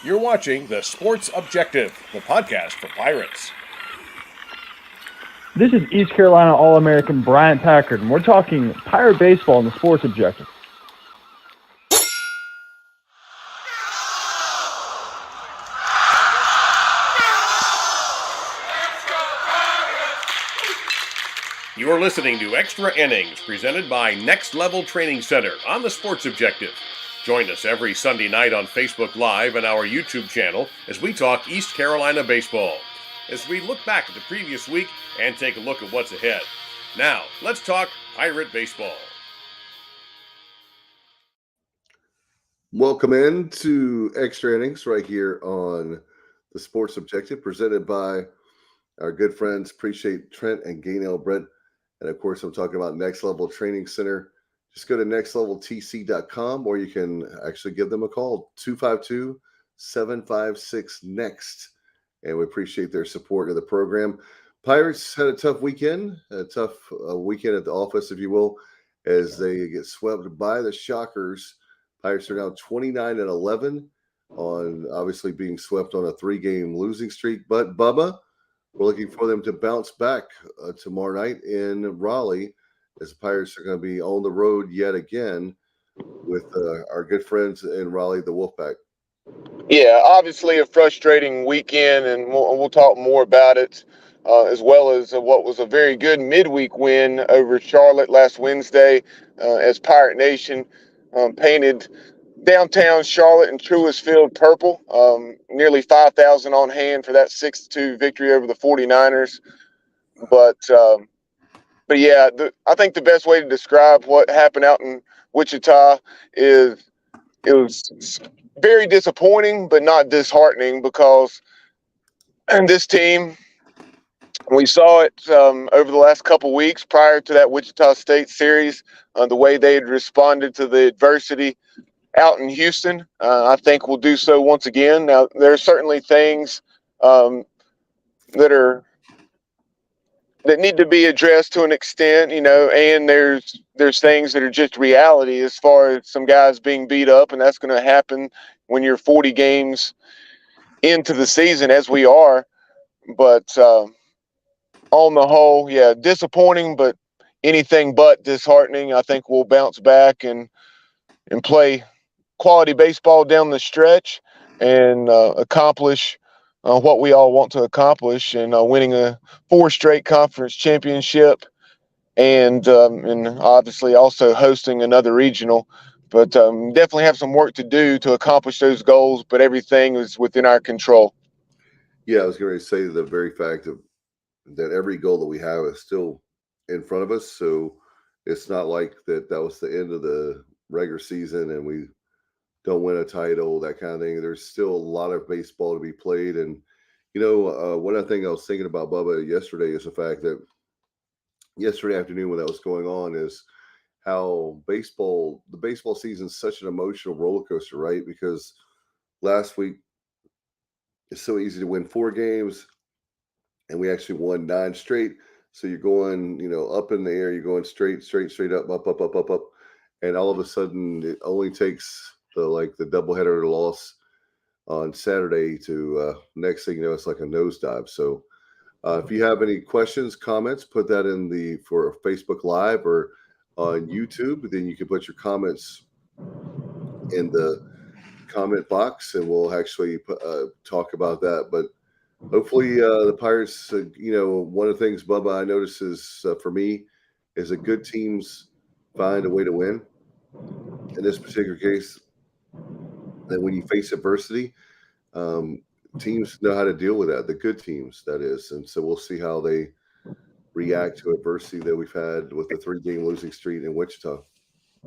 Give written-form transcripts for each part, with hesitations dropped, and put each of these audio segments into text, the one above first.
You're watching The Sports Objective, the podcast for Pirates. This is East Carolina All-American Bryant Packard, and we're talking Pirate baseball in The Sports Objective. You're listening to Extra Innings, presented by Next Level Training Center on The Sports Objective. Join us every Sunday night on Facebook Live and our YouTube channel as we talk East Carolina baseball, as we look back at the previous week and take a look at what's ahead. Now, let's talk Pirate baseball. Welcome in to Extra Innings right here on The Sports Objective, presented by our good friends, Appreciate Trent and Gainell Brent. And of course, I'm talking about Next Level Training Center. Just go to nextleveltc.com, or you can actually give them a call, 252-756-NEXT. And we appreciate their support of the program. Pirates had a tough weekend, weekend at the office, if you will, as they get swept by the Shockers. Pirates are now 29-11 on obviously being swept on a 3-game losing streak. But Bubba, we're looking for them to bounce back tomorrow night in Raleigh, as the Pirates are going to be on the road yet again with our good friends in Raleigh, the Wolfpack. Yeah, obviously a frustrating weekend, and we'll talk more about it, as well as what was a very good midweek win over Charlotte last Wednesday, as Pirate Nation painted downtown Charlotte and Truist Field purple. Nearly 5,000 on hand for that 6-2 victory over the 49ers. But yeah, I think the best way to describe what happened out in Wichita is it was very disappointing, but not disheartening, because this team, we saw it over the last couple weeks prior to that Wichita State series, the way they had responded to the adversity out in Houston. I think we'll do so once again. Now, there are certainly things that need to be addressed to an extent, and there's things that are just reality, as far as some guys being beat up, and that's going to happen when you're 40 games into the season, as we are. But on the whole, yeah, disappointing, but anything but disheartening. I think we'll bounce back and play quality baseball down the stretch and accomplish what we all want to accomplish, and winning a 4 straight conference championship, and obviously also hosting another regional. But definitely have some work to do to accomplish those goals, but everything is within our control. Yeah, I was going to say the very fact that every goal that we have is still in front of us. So it's not like that was the end of the regular season and we don't win a title, that kind of thing. There's still a lot of baseball to be played. And, one other thing I was thinking about, Bubba, yesterday is the fact that yesterday afternoon when that was going on is how the baseball season is such an emotional roller coaster, right? Because last week it's so easy to win 4 games, and we actually won 9 straight. So you're going, up in the air, you're going straight up, up. And all of a sudden it only takes the doubleheader loss on Saturday to next thing you know, it's like a nosedive. So if you have any questions, comments, put that in for Facebook Live or on YouTube. Then you can put your comments in the comment box, and we'll actually talk about that. But hopefully the Pirates, one of the things, Bubba, I notice is for me is that good teams find a way to win. In this particular case, that when you face adversity, teams know how to deal with that, the good teams, that is. And so we'll see how they react to adversity that we've had with the 3-game losing streak in Wichita.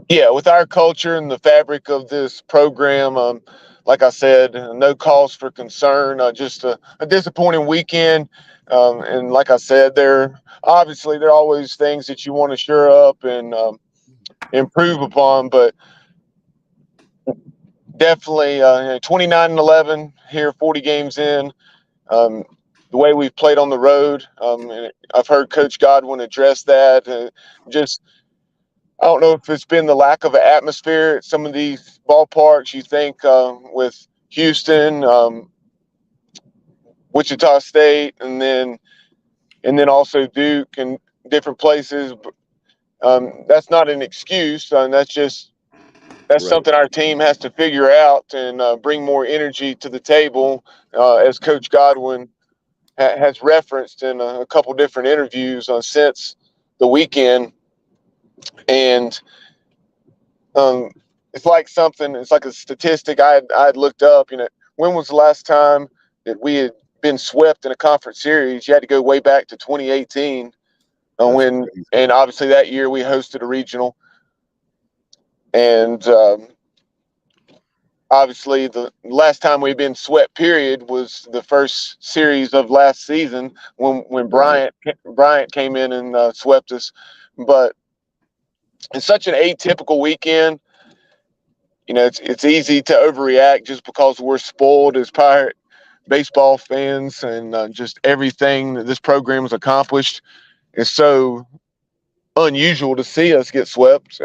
Yeah, with our culture and the fabric of this program, like I said, no cause for concern, just a disappointing weekend. And like I said, there are always things that you want to shore up and improve upon, but definitely 29-11 here, 40 games in. The way we've played on the road, and I've heard Coach Godwin address that. I don't know if it's been the lack of an atmosphere at some of these ballparks. You think with Houston, Wichita State, and then also Duke and different places. That's not an excuse. That's Right. something our team has to figure out and bring more energy to the table, as Coach Godwin has referenced in a couple different interviews since the weekend. And it's like a statistic I'd looked up. When was the last time that we had been swept in a conference series? You had to go way back to 2018, and obviously that year we hosted a regional. And obviously the last time we've been swept period was the first series of last season when Bryant came in and swept us. But it's such an atypical weekend. It's easy to overreact just because we're spoiled as Pirate baseball fans, and just everything that this program has accomplished is so unusual to see us get swept,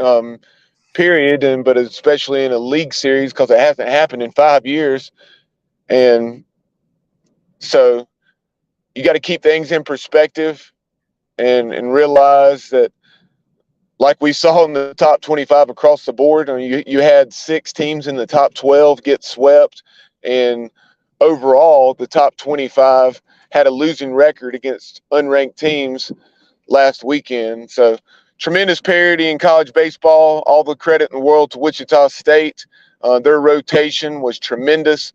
period. But especially in a league series, because it hasn't happened in 5 years. And so you got to keep things in perspective and realize that, like we saw in the top 25 across the board, you had 6 teams in the top 12 get swept, and overall the top 25 had a losing record against unranked teams last weekend. So tremendous parity in college baseball. All the credit in the world to Wichita State. Their rotation was tremendous.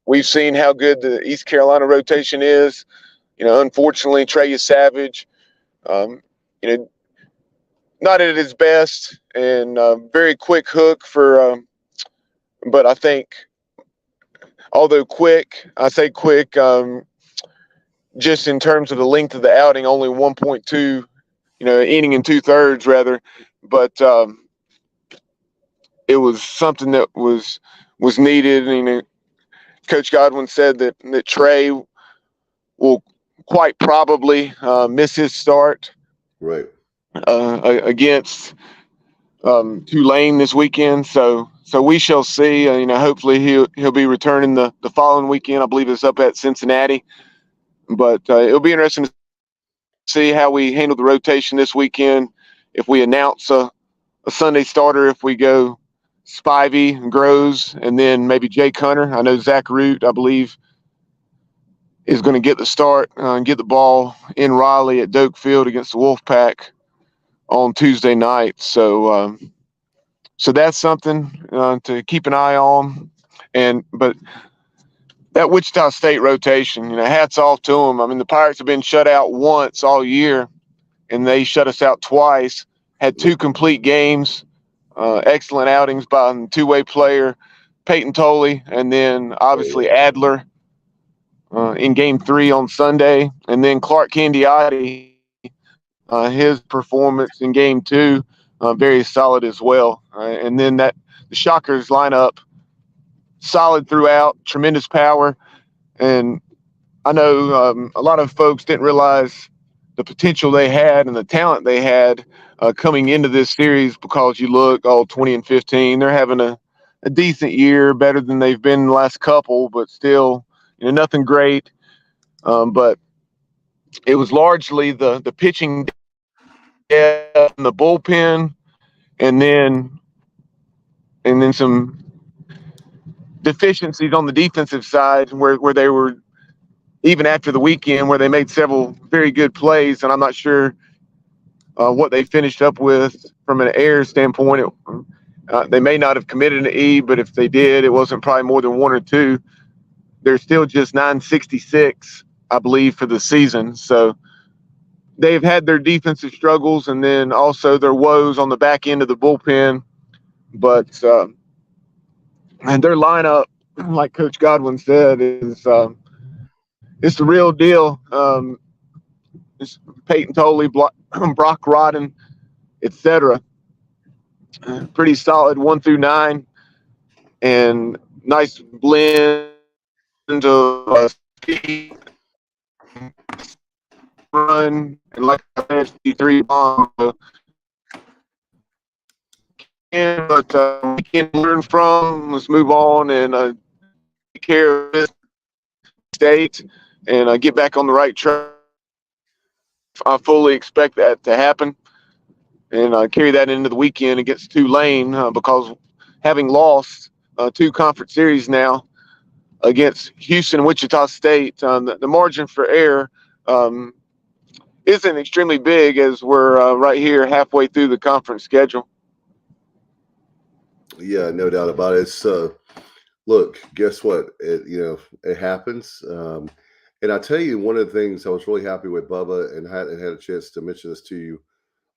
We've seen how good the East Carolina rotation is. Unfortunately, Trey Savage, not at his best, and very quick hook but I think, although quick, I say quick, just in terms of the length of the outing, only 1.2, inning and 2/3 rather, but it was something that was needed. And Coach Godwin said that Trey will quite probably miss his start against Tulane this weekend. So we shall see. Hopefully he'll be returning the following weekend. I believe it's up at Cincinnati. But it'll be interesting to see how we handle the rotation this weekend. If we announce a Sunday starter, if we go Spivey, Groves, and then maybe Jake Hunter. I know Zach Root, I believe, is going to get the start and get the ball in Raleigh at Doak Field against the Wolfpack on Tuesday night. So that's something to keep an eye on. But that Wichita State rotation, hats off to them. I mean, the Pirates have been shut out once all year, and they shut us out twice. Had 2 complete games, excellent outings by the two-way player Peyton Tolley, and then obviously Adler in Game 3 on Sunday, and then Clark Candiotti, his performance in Game 2, very solid as well. And then the Shockers lineup, solid throughout, tremendous power. And I know a lot of folks didn't realize the potential they had and the talent they had coming into this series, because you look, 20-15, they're having a decent year, better than they've been in the last couple, but still, nothing great. But it was largely the pitching depth and the bullpen, and then some deficiencies on the defensive side where they were, even after the weekend, where they made several very good plays. And I'm not sure what they finished up with from an error standpoint. They may not have committed an E, but if they did, it wasn't probably more than 1 or 2. They're still just 966, I believe, for the season. So they've had their defensive struggles and then also their woes on the back end of the bullpen. But and their lineup, like Coach Godwin said, is it's the real deal. It's Peyton Tolley, Brock Rodden, etc. Pretty solid 1 through 9, and nice blend of speed, run, and like I said, 3 bomb. But we can learn from. Let's move on and care of this state and get back on the right track. I fully expect that to happen and carry that into the weekend against Tulane because having lost 2 conference series now against Houston and Wichita State, the margin for error isn't extremely big as we're right here halfway through the conference schedule. Yeah, no doubt about it. It's look, guess what? It happens. And I tell you, one of the things I was really happy with Bubba and had a chance to mention this to you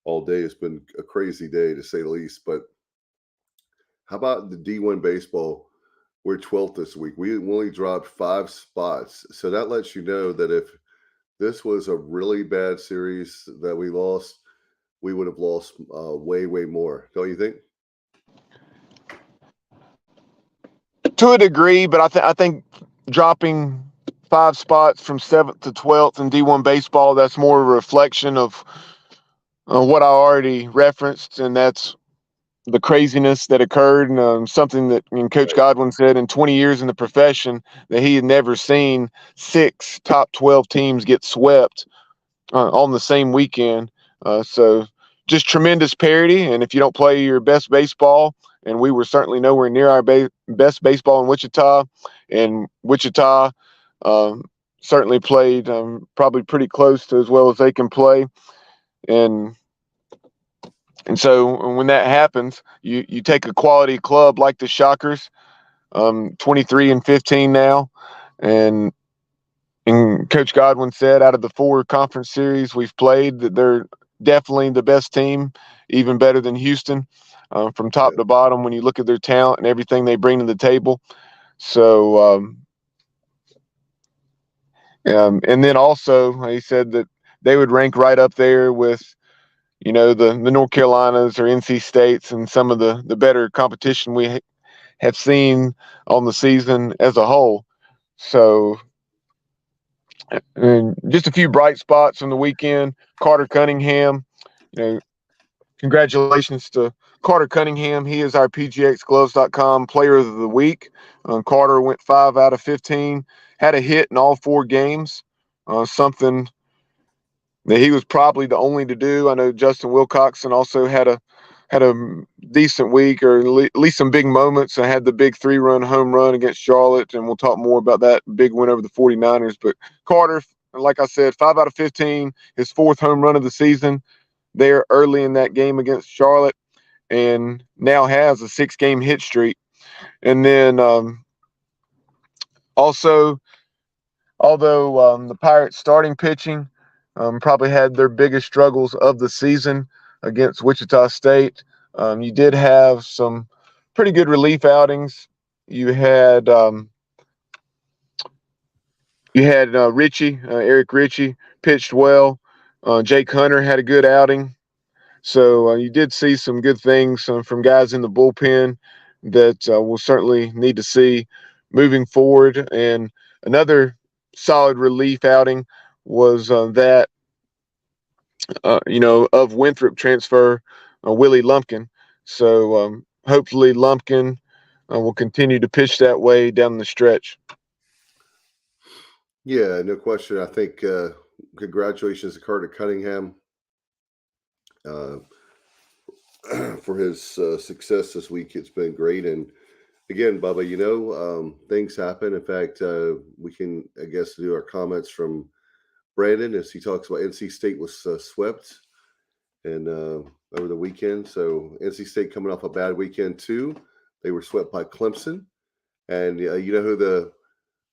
all day. It's been a crazy day to say the least. But how about the D1 baseball? We're 12th this week. We only dropped 5 spots. So that lets you know that if this was a really bad series that we lost, we would have lost way, way more. Don't you think? To a degree, but I think dropping 5 spots from 7th to 12th in D1 baseball, that's more a reflection of what I already referenced, and that's the craziness that occurred, and something that Coach Godwin said in 20 years in the profession that he had never seen 6 top 12 teams get swept on the same weekend. So just tremendous parity, and if you don't play your best baseball, and we were certainly nowhere near our best baseball in Wichita, and Wichita certainly played probably pretty close to as well as they can play. And so when that happens, you take a quality club like the Shockers, 23-15 now, and Coach Godwin said out of the 4 conference series we've played that they're definitely the best team, even better than Houston, from top to bottom when you look at their talent and everything they bring to the table. So, and then also he said that they would rank right up there with, the North Carolinas or NC States and some of the better competition we have seen on the season as a whole. So, and just a few bright spots from the weekend. Carter Cunningham, congratulations to Carter Cunningham. He is our PGXGloves.com Player of the Week. Carter went 5 out of 15, had a hit in all 4 games, something that he was probably the only to do. I know Justin Wilcoxon also had a decent week, or at least some big moments. I had the big 3-run home run against Charlotte, and we'll talk more about that big win over the 49ers. But Carter, like I said, 5 out of 15, his 4th home run of the season there early in that game against Charlotte, and now has a 6-game hit streak. And then also, although the Pirates starting pitching probably had their biggest struggles of the season against Wichita State, you did have some pretty good relief outings. You had Ritchie, Eric Ritchie pitched well. Jake Hunter had a good outing. So you did see some good things from guys in the bullpen that we'll certainly need to see moving forward. And another solid relief outing was that of Winthrop transfer, Willie Lumpkin. So hopefully Lumpkin will continue to pitch that way down the stretch. Yeah, no question. I think congratulations to Carter Cunningham for his success this week. It's been great. And again, Bubba, things happen. In fact, we can, I guess, do our comments from Brandon as he talks about NC State was swept and over the weekend. So NC State coming off a bad weekend too. They were swept by Clemson, and you know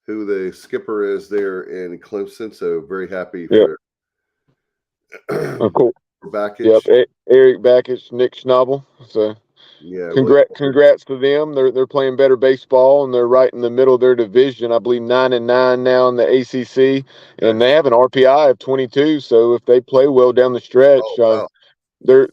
who the skipper is there in Clemson. So very happy for Cool. for Backage. Yep, Eric Backage, Nick Schnabel. So yeah, congrats to them. They're playing better baseball, and they're right in the middle of their division. I believe 9-9 now in the ACC, and they have an RPI of 22. So if they play well down the stretch, wow. their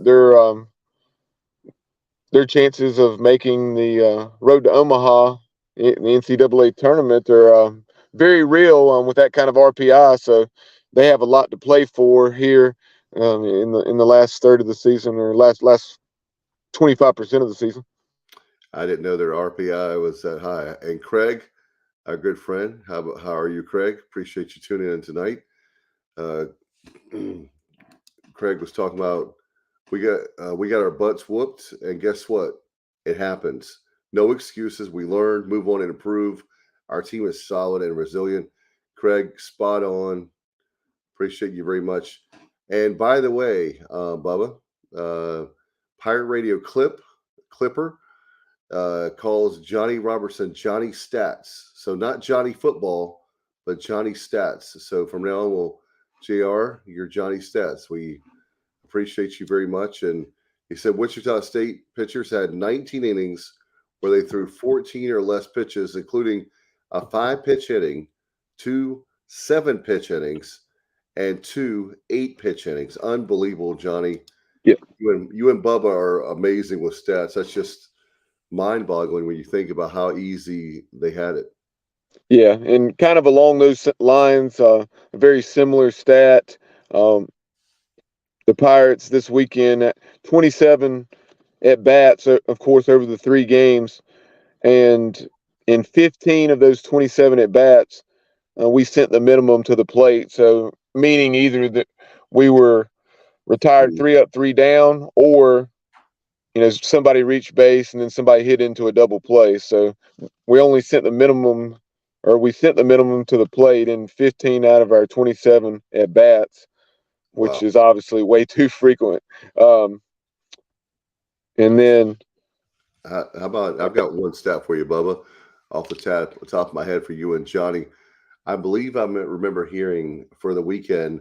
chances of making the road to Omaha in the NCAA tournament are very real with that kind of RPI. So they have a lot to play for here in the last third of the season, or last 25% of the season. I didn't know their RPI was that high. And Craig, our good friend. How are you, Craig? Appreciate you tuning in tonight. Uh, Craig was talking about we got our butts whooped, and guess what? It happens. No excuses. We learn, move on, and improve. Our team is solid and resilient. Craig, spot on. Appreciate you very much. And by the way, Bubba, uh, Pirate Radio Clipper calls Johnny Robertson Johnny Stats. So not Johnny Football, but Johnny Stats. So from now on, JR, you're Johnny Stats. We appreciate you very much. And he said Wichita State pitchers had 19 innings where they threw 14 or less pitches, including a 5-pitch inning, 2 7-pitch innings, and 2 8-pitch innings. Unbelievable, Johnny. Yeah. You and Bubba are amazing with stats. That's just mind-boggling when you think about how easy they had it. Yeah, and kind of along those lines, a very similar stat. The Pirates this weekend at 27 at bats, of course, over the 3 games, and in 15 of those 27 at bats, we sent the minimum to the plate. So meaning either that we were retired 3 up, 3 down, or somebody reached base and then somebody hit into a double play. So we only sent the minimum, or we sent the minimum to the plate in 15 out of our 27 at bats, which is obviously way too frequent. And then, how about I've got one stat for you, Bubba, off the top of my head for you and Johnny. I believe I remember hearing for the weekend,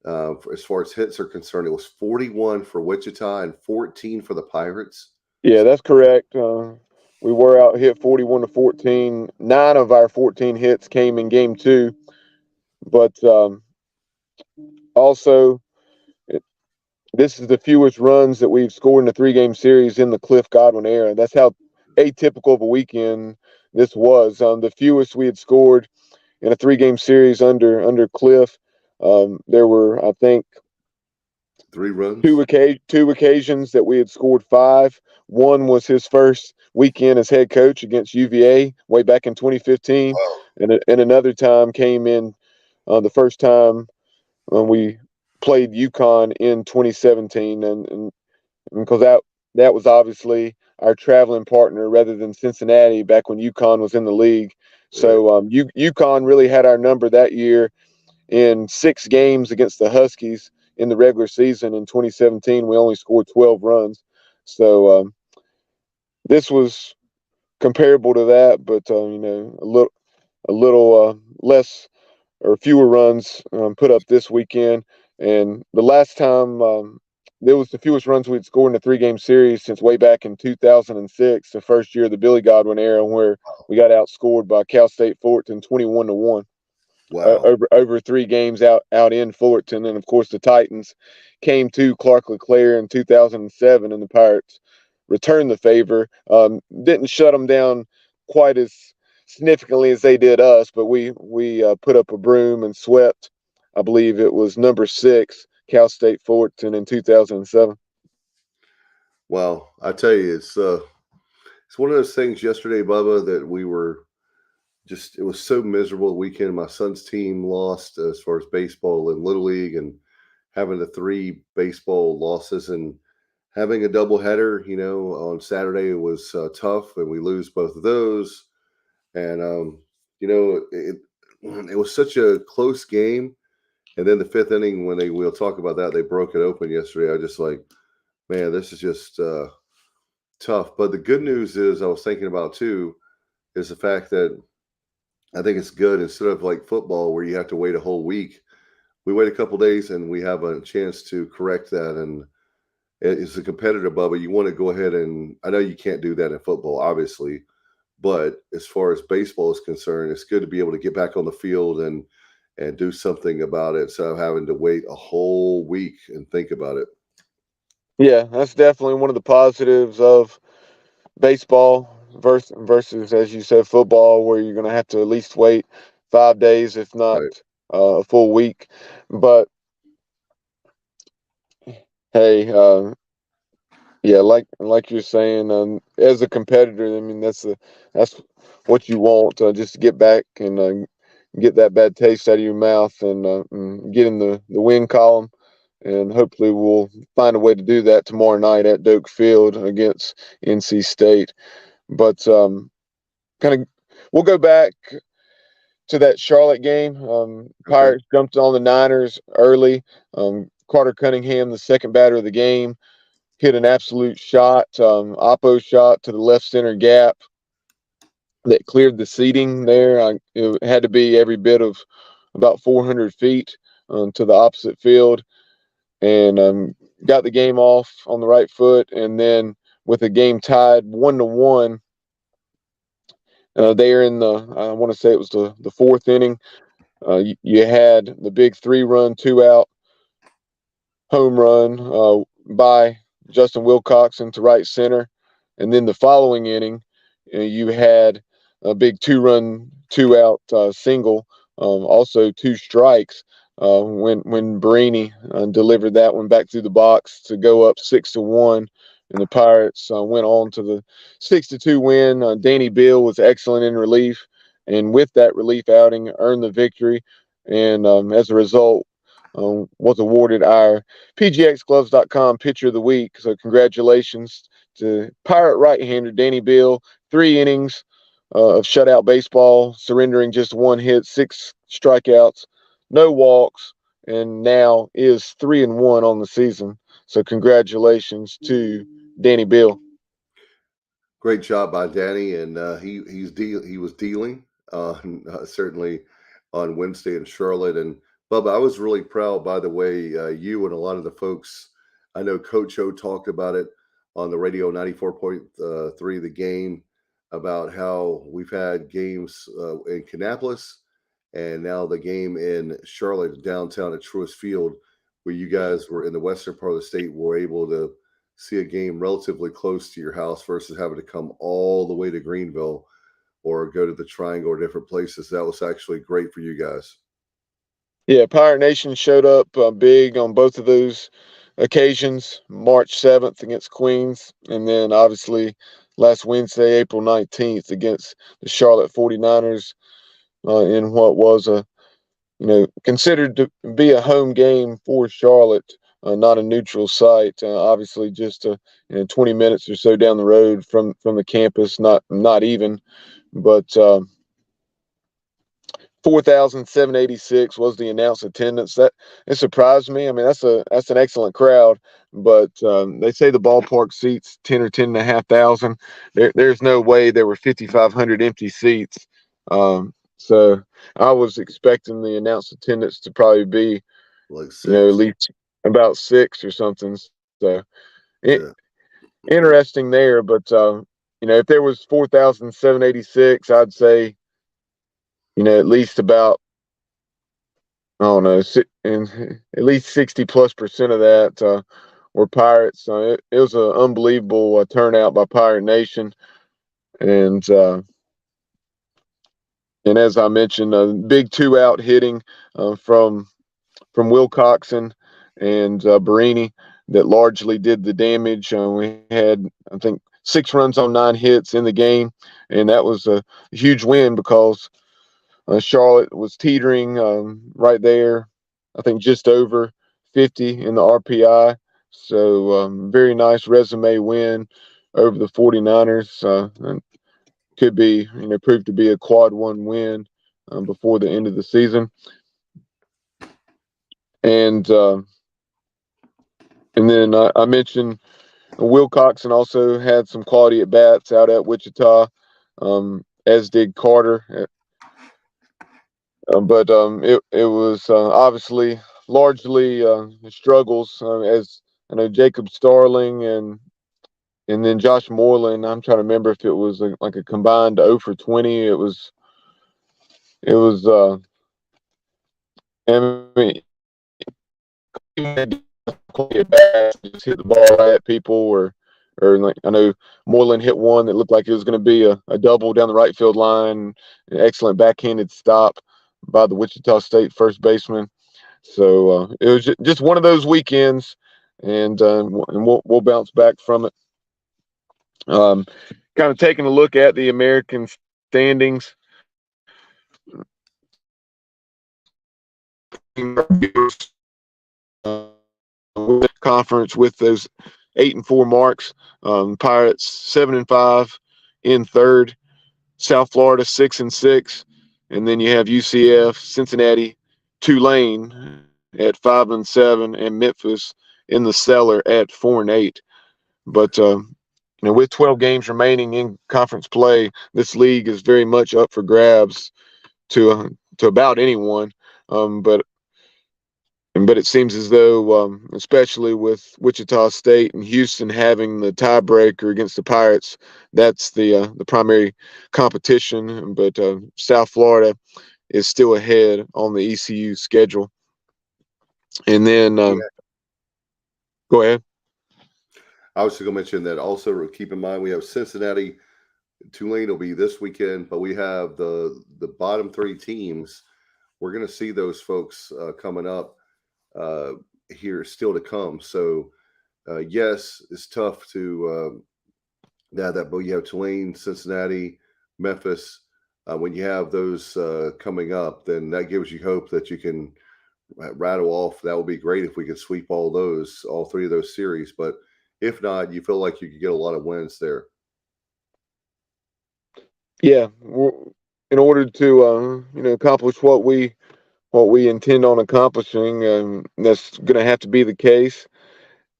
as far as hits are concerned, it was 41 for Wichita and 14 for the Pirates. Yeah, that's correct. We were out hit 41-14. 9 of our 14 hits came in game 2, but also this is the fewest runs that we've scored in a 3-game series in the Cliff Godwin era. That's how atypical of a weekend this was. The fewest we had scored in a 3-game series under Cliff. There were, I think, 3 runs. 2 occasions that we had scored 5. One was his first weekend as head coach against UVA way back in 2015, and another time came in the first time when we played UConn in 2017, and because that was obviously our traveling partner rather than Cincinnati back when UConn was in the league. So UConn really had our number that year in 6 games against the Huskies in the regular season. In 2017, we only scored 12 runs. So this was comparable to that, but a little less or fewer runs put up this weekend. And the last time there was the fewest runs we'd scored in a 3-game series since way back in 2006, the first year of the Billy Godwin era, where we got outscored by Cal State Fullerton 21-1. Wow. Over 3 games out in Fullerton. And of course the Titans came to Clark LeClaire in 2007, and the Pirates returned the favor. Didn't shut them down quite as significantly as they did us, but we put up a broom and swept, I believe it was number 6 Cal State Fullerton in 2007. Well, I tell you, it's one of those things yesterday, Bubba, that we were it was so miserable weekend. My son's team lost as far as baseball and Little League, and having the 3 baseball losses and having a doubleheader, on Saturday was tough, and we lose both of those. And, it was such a close game. And then the 5th inning, we'll talk about that, they broke it open yesterday. I just like, man, this is just tough. But the good news is, I was thinking about too, is the fact that I think it's good, instead of like football where you have to wait a whole week, we wait a couple days and we have a chance to correct that. And it's a competitive bubble. You want to go ahead, and I know you can't do that in football, obviously, but as far as baseball is concerned, it's good to be able to get back on the field and do something about it, instead of having to wait a whole week and think about it. Yeah, that's definitely one of the positives of baseball versus, as you said, football, where you're going to have to at least wait 5 days, if not a full week. But hey, Yeah, like you're saying, as a competitor, I mean that's what you want, just to get back and get that bad taste out of your mouth and get in the win column, and hopefully we'll find a way to do that tomorrow night at Doak Field against NC State. But kind of we'll go back to that Charlotte game. Okay. Pirates jumped on the Niners early. Carter Cunningham, the second batter of the game, hit an absolute shot, oppo shot to the left center gap that cleared the seating there. It had to be every bit of about 400 feet to the opposite field, and got the game off on the right foot. And then with the game tied 1-1, there in I want to say it was the fourth inning, you had the big 3-run, 2-out home run by Justin Wilcoxon to right center. And then the following inning, you had a big 2-run, 2-out single, also 2 strikes when Barini delivered that one back through the box to go up 6-1. And the Pirates went on to the 6-2 win. Danny Beal was excellent in relief, and with that relief outing, earned the victory. And as a result, was awarded our PGXGloves.com Pitcher of the Week. So congratulations to Pirate right-hander Danny Beal. 3 innings of shutout baseball, surrendering just 1 hit, 6 strikeouts, no walks, and now is 3-1 on the season. So congratulations to Danny Beal. Great job by Danny, and he was dealing certainly on Wednesday in Charlotte. And Bubba, I was really proud, by the way, you and a lot of the folks. I know Coach O talked about it on the radio 94.3 The Game about how we've had games in Kannapolis and now the game in Charlotte downtown at Truist Field, where you guys were in the western part of the state, were able to see a game relatively close to your house versus having to come all the way to Greenville or go to the Triangle or different places. That was actually great for you guys. Yeah, Pirate Nation showed up big on both of those occasions, March 7th against Queens, and then obviously last Wednesday, April 19th against the Charlotte 49ers in what was considered to be a home game for Charlotte, not a neutral site. Obviously, just 20 minutes or so down the road from the campus, not even, but 4,786 was the announced attendance. That it surprised me. I mean, that's an excellent crowd, but they say the ballpark seats 10 or 10,500. There's no way there were 5,500 empty seats. So I was expecting the announced attendance to probably be Like 6. at least about 6 or something. So Yeah. interesting there. But if there was 4,786, I'd say at least about, I don't know, and at least 60+% of that were Pirates. It was an unbelievable turnout by Pirate Nation, and as I mentioned, a big 2-out hitting from Wilcoxon and Barini that largely did the damage. We had, I think, 6 runs on 9 hits in the game, and that was a huge win because Charlotte was teetering right there, I think just over 50 in the RPI. So very nice resume win over the 49ers. And could be, proved to be a quad 1 win before the end of the season. And then I mentioned Wilcoxon also had some quality at bats out at Wichita, as did Carter. But it was obviously largely struggles, as I know Jacob Starling and then Josh Moreland. I'm trying to remember if it was like a combined 0 for 20. It was I mean, just hit the ball at people, or like I know Moreland hit one that looked like it was going to be a double down the right field line. An excellent backhanded stop by the Wichita State first baseman. So it was just one of those weekends and we'll bounce back from it. Kind of taking a look at the American standings. Conference with those 8-4 marks. Pirates 7-5 in third. South Florida 6-6, and then you have UCF, Cincinnati, Tulane at 5-7, and Memphis in the cellar at 4-8. But with 12 games remaining in conference play, this league is very much up for grabs to about anyone. But it seems as though, especially with Wichita State and Houston having the tiebreaker against the Pirates, that's the primary competition. But South Florida is still ahead on the ECU schedule. And then, go ahead. I was going to mention that also. Keep in mind we have Cincinnati, Tulane will be this weekend, but we have the bottom three teams. We're going to see those folks coming up. Here still to come. So, yes, it's tough to but you have Tulane, Cincinnati, Memphis. When you have those coming up, then that gives you hope that you can rattle off. That would be great if we could sweep all three of those series. But if not, you feel like you could get a lot of wins there. Yeah, in order to accomplish what we intend on accomplishing, that's going to have to be the case.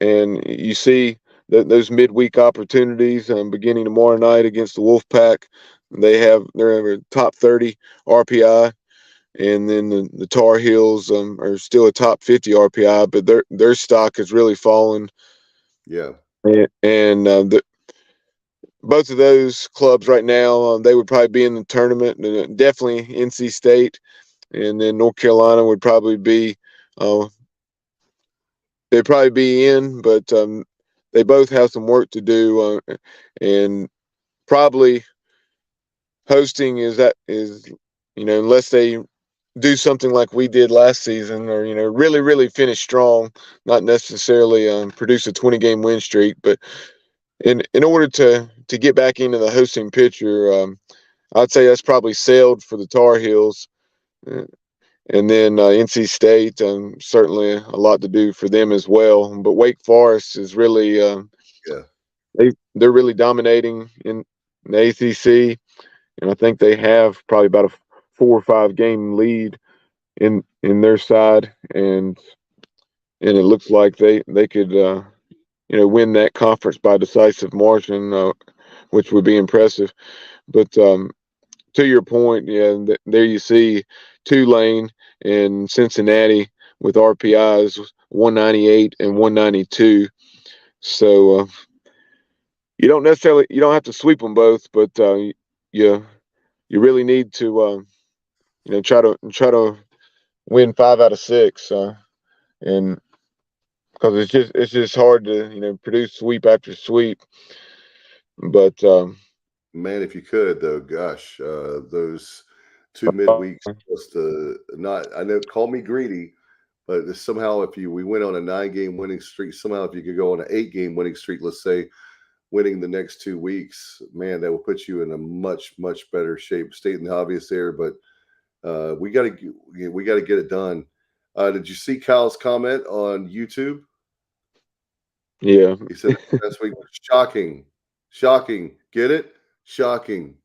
And you see those midweek opportunities beginning tomorrow night against the Wolfpack. They're top 30 RPI, and then the Tar Heels are still a top 50 RPI, but their stock has really fallen. Yeah, and both of those clubs right now, they would probably be in the tournament. Definitely NC State. And then North Carolina would probably be, they'd probably be in, but they both have some work to do, and probably hosting is unless they do something like we did last season, or really really finish strong, not necessarily produce a 20-game win streak, but in order to get back into the hosting picture, I'd say that's probably sailed for the Tar Heels. And then NC State, certainly a lot to do for them as well. But Wake Forest is really, they're really dominating in the ACC, and I think they have probably about a 4 or 5 game lead in their side, and it looks like they could win that conference by decisive margin, which would be impressive. But to your point, there you see Tulane and Cincinnati with RPIs 198 and 192. So you don't have to sweep them both, but you really need to try to win 5 out of 6, and because it's just hard to produce sweep after sweep. But man, if you could though, gosh, those 2 midweeks plus I know, call me greedy, but somehow if we went on a 9-game winning streak, somehow if you could go on an 8-game winning streak, let's say, winning the next 2 weeks, man, that will put you in a much much better shape. Stating the obvious there, but we got to get it done. Did you see Kyle's comment on YouTube? Yeah, he said last week was shocking. Get it? Shocking.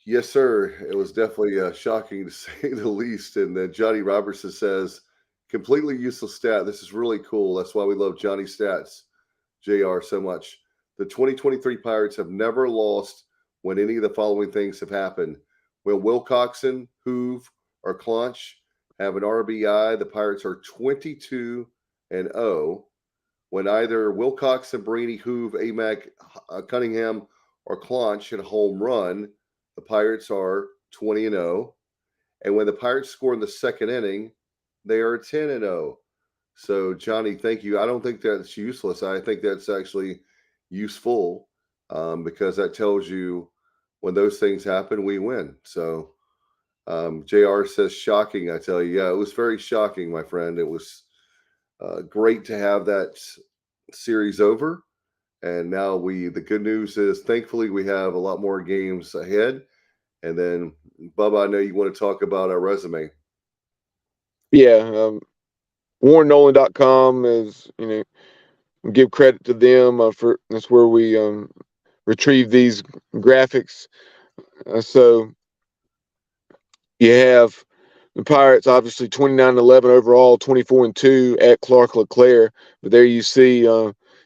Yes, sir. It was definitely shocking to say the least. And then Johnny Robertson says, completely useless stat. This is really cool. That's why we love Johnny Stats, JR, so much. The 2023 Pirates have never lost when any of the following things have happened. When Wilcoxon, Hoove, or Clonch have an RBI, the Pirates are 22-0. When either Wilcoxon, Brainy, Hoove, Amac, Cunningham, or Clonch hit a home run, the Pirates are 20-0. And when the Pirates score in the second inning, they are 10-0. So, Johnny, thank you. I don't think that's useless. I think that's actually useful, because that tells you when those things happen, we win. So, JR says shocking. I tell you, yeah, it was very shocking, my friend. It was Great to have that series over. And now the good news is, thankfully, we have a lot more games ahead. And then, Bubba, I know you want to talk about our resume. Yeah, WarrenNolan.com is, give credit to them for that's where we retrieve these graphics. So you have the Pirates, obviously 29-11 overall, 24-2 at Clark LeClaire. But there you see,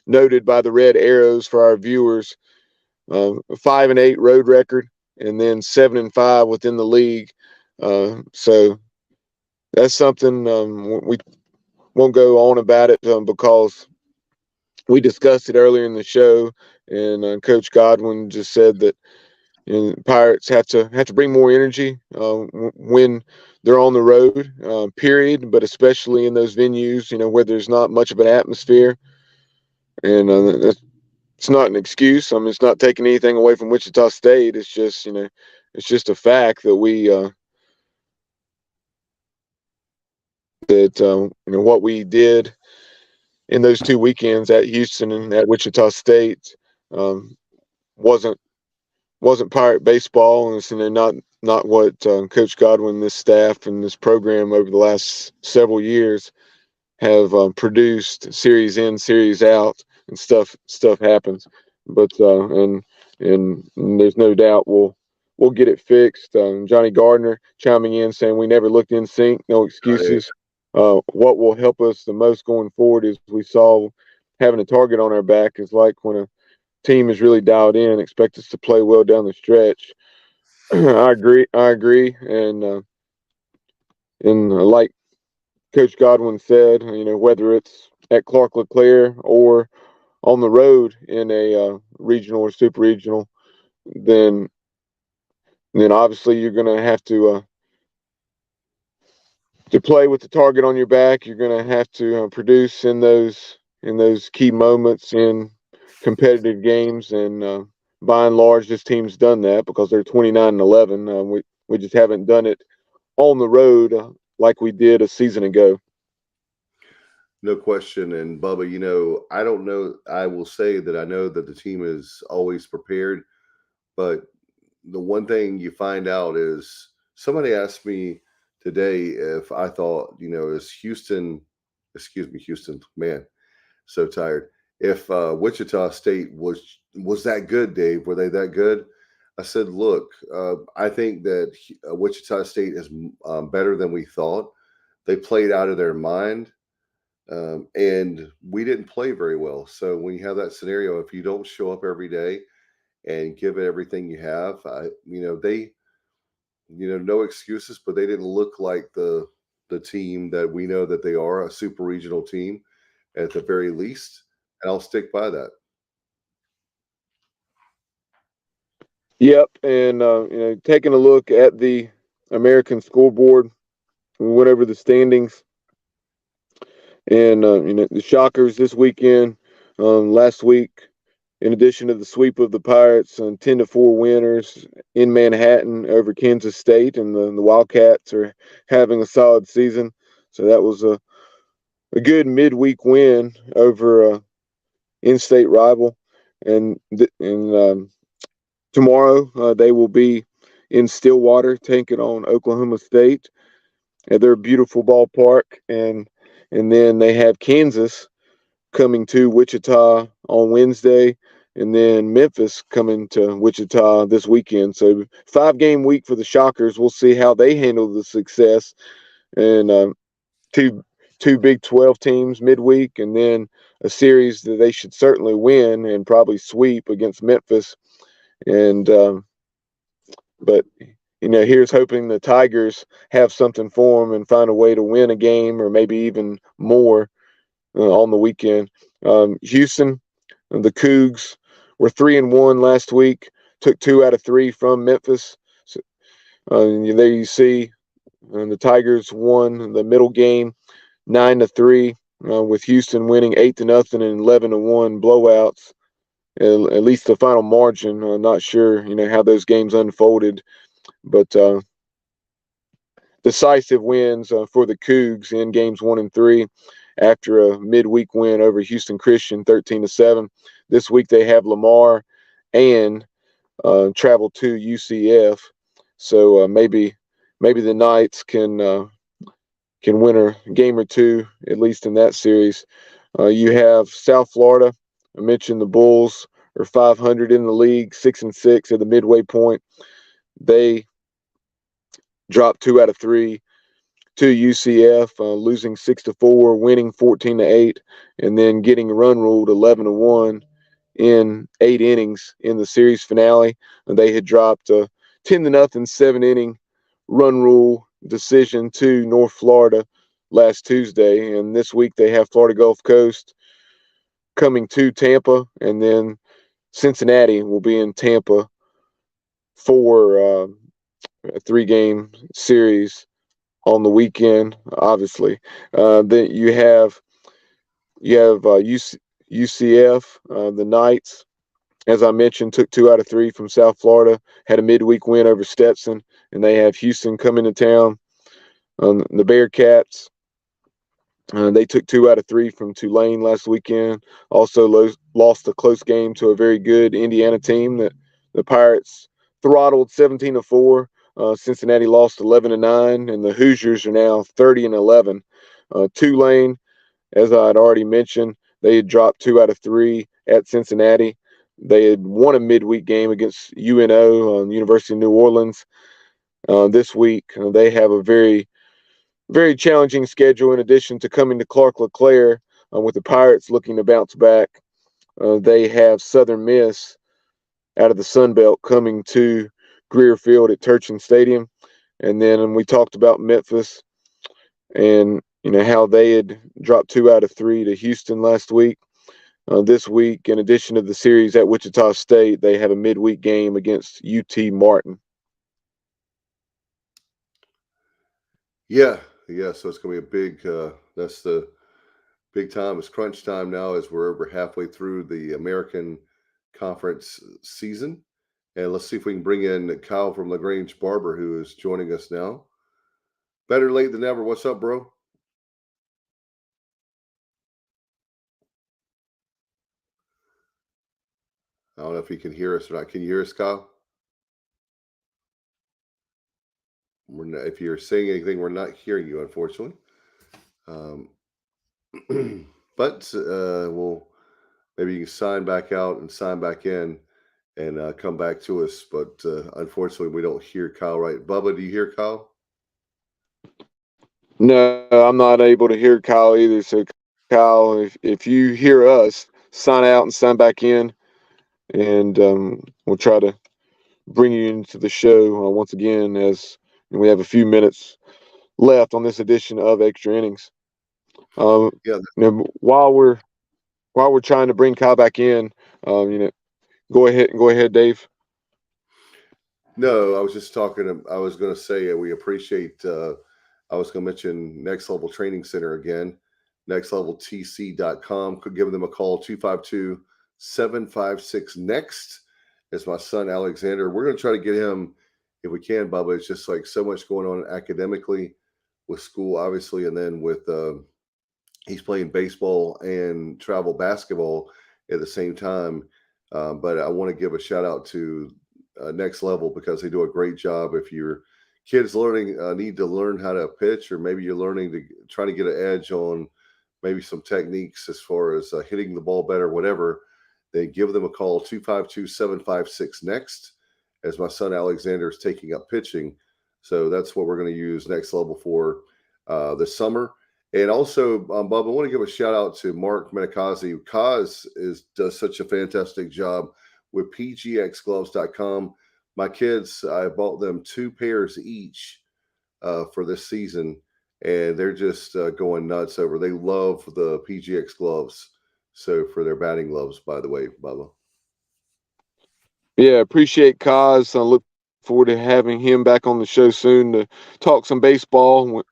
noted by the red arrows for our viewers, 5-8 road record, and then 7-5 within the league. So that's something we won't go on about it because we discussed it earlier in the show, and Coach Godwin just said that Pirates have to bring more energy when they're on the road, period, but especially in those venues, where there's not much of an atmosphere. And it's not an excuse. I mean, it's not taking anything away from Wichita State. It's just, it's just a fact that what we did in those 2 weekends at Houston and at Wichita State wasn't Pirate baseball, and it's not what Coach Godwin, this staff, and this program over the last several years have produced. Series in, series out, and stuff happens. But and there's no doubt we'll get it fixed. Johnny Gardner chiming in saying we never looked in sync. No excuses. What will help us the most going forward is we saw having a target on our back is like when a team is really dialed in, expect us to play well down the stretch. I agree, and like Coach Godwin said, whether it's at Clark LeClaire or on the road in a regional or super regional, then obviously you're going to have to play with the target on your back. You're going to have to produce in those key moments in competitive games, and by and large, this team's done that because they're 29-11. We just haven't done it on the road like we did a season ago. No question. And Bubba, I don't know. I will say that I know that the team is always prepared, but the one thing you find out is somebody asked me today if I thought, is Houston, man, so tired. If Wichita State was that good, Dave, were they that good? I said, look, I think that Wichita State is better than we thought. They played out of their mind, and we didn't play very well. So when you have that scenario, if you don't show up every day and give it everything you have, they, no excuses, but they didn't look like the team that we know that they are, a super regional team at the very least. And I'll stick by that. Yep, and taking a look at the American scoreboard, we went over the standings, and the Shockers this weekend, last week, in addition to the sweep of the Pirates, 10-4 winners in Manhattan over Kansas State, and the Wildcats are having a solid season. So that was a good midweek win over in-state rival, and tomorrow they will be in Stillwater taking on Oklahoma State at their beautiful ballpark, and then they have Kansas coming to Wichita on Wednesday, and then Memphis coming to Wichita this weekend. So 5-game week for the Shockers. We'll see how they handle the success, and two Big 12 teams midweek, and then a series that they should certainly win and probably sweep against Memphis. And but here's hoping the Tigers have something for them and find a way to win a game or maybe even more on the weekend. Houston, the Cougs were 3-1 last week, took 2 out of 3 from Memphis. So, there you see, the Tigers won the middle game 9-3, with Houston winning 8-0 and 11-1 blowouts. At least the final margin. I'm not sure, how those games unfolded, but decisive wins for the Cougs in games 1 and 3. after a midweek win over Houston Christian 13-7. This week they have Lamar and travel to UCF. So maybe the Knights can win a game or two, at least in that series. You have South Florida. I mentioned the Bulls are 500 in the league, 6-6 at the midway point. They dropped 2 out of 3 to UCF, losing 6-4, winning 14-8, and then getting run ruled 11-1 in 8 innings in the series finale. And they had dropped a 10-0 7-inning run rule decision to North Florida last Tuesday. And this week they have Florida Gulf Coast coming to Tampa, and then Cincinnati will be in Tampa for a 3-game series on the weekend. Obviously, then you have UCF. The Knights, as I mentioned, took 2 out of 3 from South Florida. Had a midweek win over Stetson, and they have Houston coming to town. The Bearcats. They took 2 out of 3 from Tulane last weekend. Also lost a close game to a very good Indiana team that the Pirates throttled 17-4. Cincinnati lost 11-9, and the Hoosiers are now 30-11. Tulane, as I had already mentioned, they had dropped 2 out of 3 at Cincinnati. They had won a midweek game against UNO, University of New Orleans. This week, they have a very challenging schedule in addition to coming to Clark LeClaire, with the Pirates looking to bounce back. They have Southern Miss out of the Sun Belt coming to Greer Field at Turchin Stadium. And then we talked about Memphis and how they had dropped 2 out of 3 to Houston last week. This week, in addition to the series at Wichita State, they have a midweek game against UT Martin. Yeah. So it's going to be a big. That's the big time. It's crunch time now, as we're over halfway through the American Conference season. And let's see if we can bring in Kyle from LaGrange Barber, who is joining us now. Better late than never. What's up, bro? I don't know if he can hear us or not. Can you hear us, Kyle? If you're saying anything, we're not hearing you, unfortunately. But we'll maybe you can sign back out and sign back in and come back to us. But unfortunately, we don't hear Kyle right. Bubba, do you hear Kyle? No, I'm not able to hear Kyle either. So, Kyle, if you hear us, sign out and sign back in, and we'll try to bring you into the show once again, as we have a few minutes left on this edition of Extra Innings. Yeah. While we're trying to bring Kyle back in, go ahead, Dave. No, I was just talking. I was going to say we appreciate. I was going to mention Next Level Training Center again, nextleveltc.com. Could give them a call, 252-756-NEXT. It's my son, Alexander. We're going to try to get him, if we can, Bubba. It's just like so much going on academically with school, obviously, and then with he's playing baseball and travel basketball at the same time. But I want to give a shout out to Next Level, because they do a great job. If your kids need to learn how to pitch, or maybe you're trying to get an edge on maybe some techniques as far as hitting the ball better, whatever, then give them a call, 252-756-NEXT, as my son Alexander is taking up pitching. So that's what we're going to use Next Level for this summer. And also, Bubba, I want to give a shout out to Mark Menikazi. Kaz does such a fantastic job with pgxgloves.com. My kids, I bought them 2 pairs each for this season, and they're just going nuts over. They love the PGX gloves. So for their batting gloves, by the way, Bubba. Yeah, appreciate Kaz. I look forward to having him back on the show soon to talk some baseball.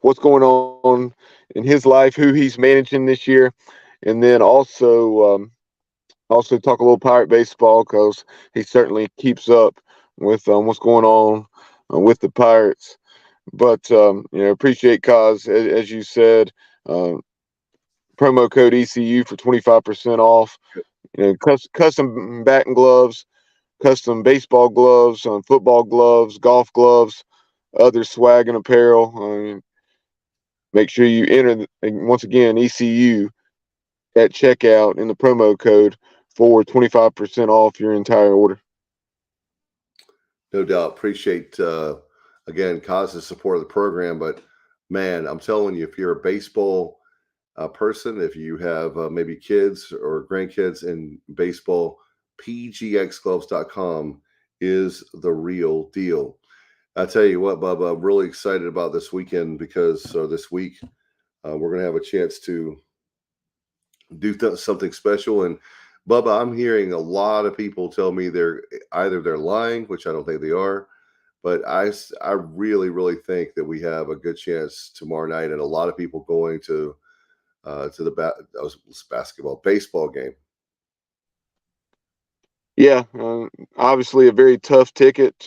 What's going on in his life, who he's managing this year, and then also talk a little Pirate baseball, because he certainly keeps up with what's going on with the Pirates. But appreciate Kaz, as you said. promo code ECU for 25% off. Custom batting gloves, custom baseball gloves, football gloves, golf gloves, other swag and apparel. Make sure you enter, once again, ECU at checkout in the promo code for 25% off your entire order. No doubt. Appreciate, again, Cos's support of the program. But, man, I'm telling you, if you're a baseball person, if you have maybe kids or grandkids in baseball, pgxgloves.com is the real deal. I tell you what, Bubba, I'm really excited about this weekend because this week we're going to have a chance to do something special. And Bubba, I'm hearing a lot of people tell me they're lying, which I don't think they are, but I really, really think that we have a good chance tomorrow night, and a lot of people going to the baseball game. Yeah, obviously a very tough ticket.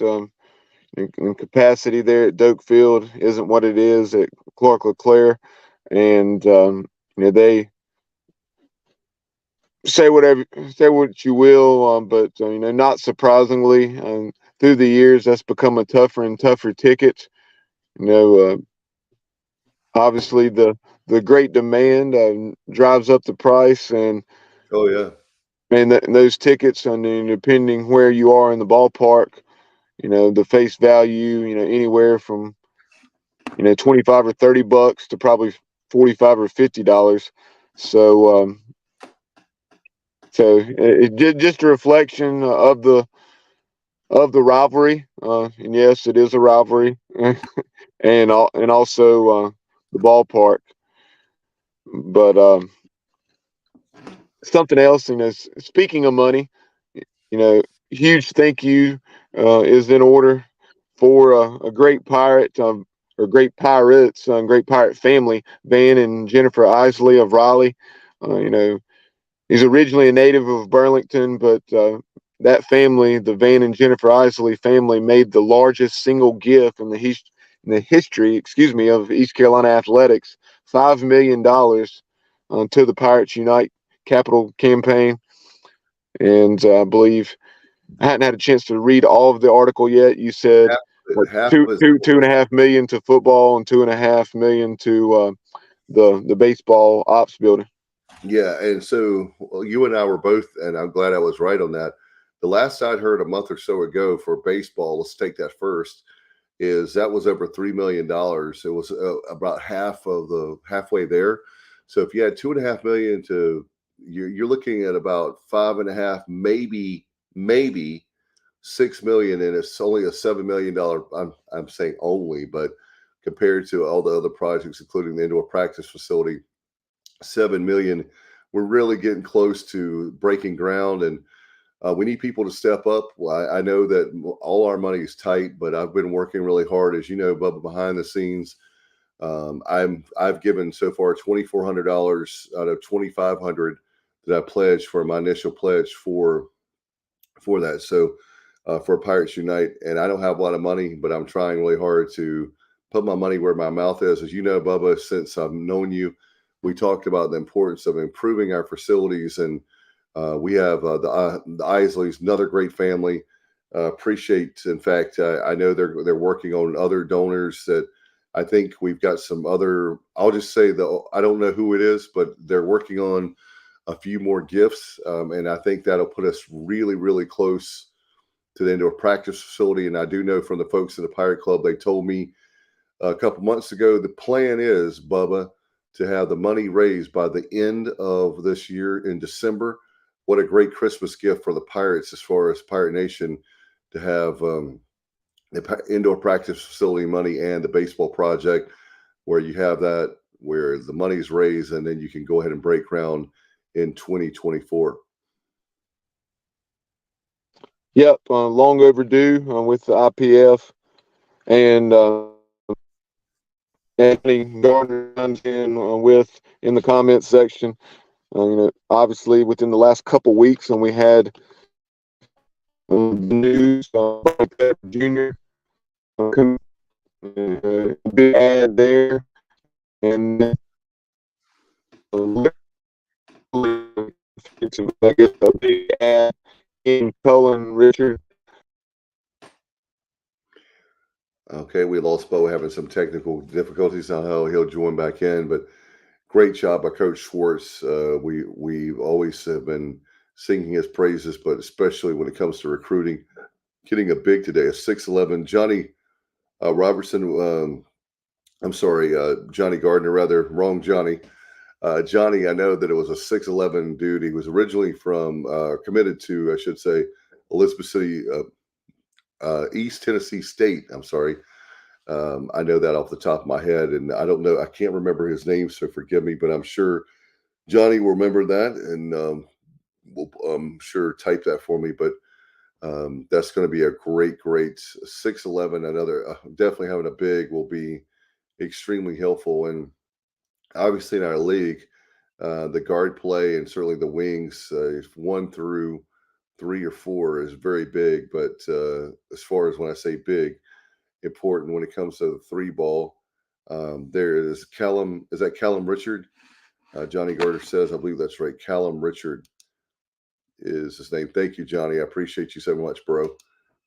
And capacity there at Doak Field isn't what it is at Clark LeClaire, and they say what you will, but not surprisingly, through the years that's become a tougher and tougher ticket. Obviously the great demand drives up the price, and Oh yeah, those tickets, depending where you are in the ballpark, the face value, anywhere from 25 or $30 to probably $45 or $50. So it's just a reflection of the rivalry, and yes, it is a rivalry, and also the ballpark. But something else, speaking of money, huge thank you is in order for a great pirate, or great pirates, great pirate family, Van and Jennifer Isley of Raleigh. He's originally a native of Burlington, but that family, the Van and Jennifer Isley family, made the largest single gift in the history, of East Carolina athletics, $5 million to the Pirates Unite Capital campaign. And I believe I hadn't had a chance to read all of the article yet. You said two and a half million to football and $2.5 million to the baseball ops building. Yeah, and so you and I were both, and I'm glad I was right on that. The last I'd heard a month or so ago for baseball, let's take that first, is that was over $3 million. It was about halfway there. So if you had $2.5 million you're looking at about 5.5, maybe $6 million, and it's only a $7 million. I'm saying only, but compared to all the other projects, including the indoor practice facility, $7 million, we're really getting close to breaking ground, and we need people to step up. Well, I know that all our money is tight, but I've been working really hard, as you know, Bubba, behind the scenes. I've given so far $2,400 out of $2,500 that I pledged for my initial pledge for that. So for Pirates Unite, and I don't have a lot of money, but I'm trying really hard to put my money where my mouth is. As you know, Bubba, since I've known you, we talked about the importance of improving our facilities, and we have the Isleys, another great family. Appreciate. In fact, I know they're working on other donors that I think we've got some other. I'll just say I don't know who it is, but they're working on a few more gifts, and I think that'll put us really, really close to the indoor practice facility. And I do know from the folks in the Pirate Club, they told me a couple months ago, the plan is, Bubba, to have the money raised by the end of this year in December. What a great Christmas gift for the Pirates, as far as Pirate Nation, to have the indoor practice facility money and the baseball project, where you have that, where the money's raised, and then you can go ahead and break ground in 2024. Yep, long overdue with the IPF, and Anthony Gardner comes in with in the comments section. Obviously within the last couple weeks, and we had news Jr. Big ad there, and I guess a big add in Cullen Richard. Okay, we lost Bo having some technical difficulties. Now he'll join back in, but great job by Coach Schwartz. We always have been singing his praises, but especially when it comes to recruiting, getting a big today, a 6'11". Johnny Robertson. I'm sorry, Johnny Gardner, rather. Wrong Johnny. Johnny, I know that it was a 6'11" dude. He was originally from, committed to, I should say, Elizabeth City, East Tennessee State. I'm sorry. I know that off the top of my head, and I don't know. I can't remember his name, so forgive me, but I'm sure Johnny will remember that, and will, I'm sure, type that for me. But that's going to be a great 6'11". Another definitely having a big will be extremely helpful, and obviously in our league, the guard play and certainly the wings, 1 through 3 or 4 is very big. But as far as when I say big, important when it comes to the 3 ball, there is Callum. Is that Callum Richard? Johnny Gardner says, I believe that's right. Callum Richard is his name. Thank you, Johnny. I appreciate you so much, bro.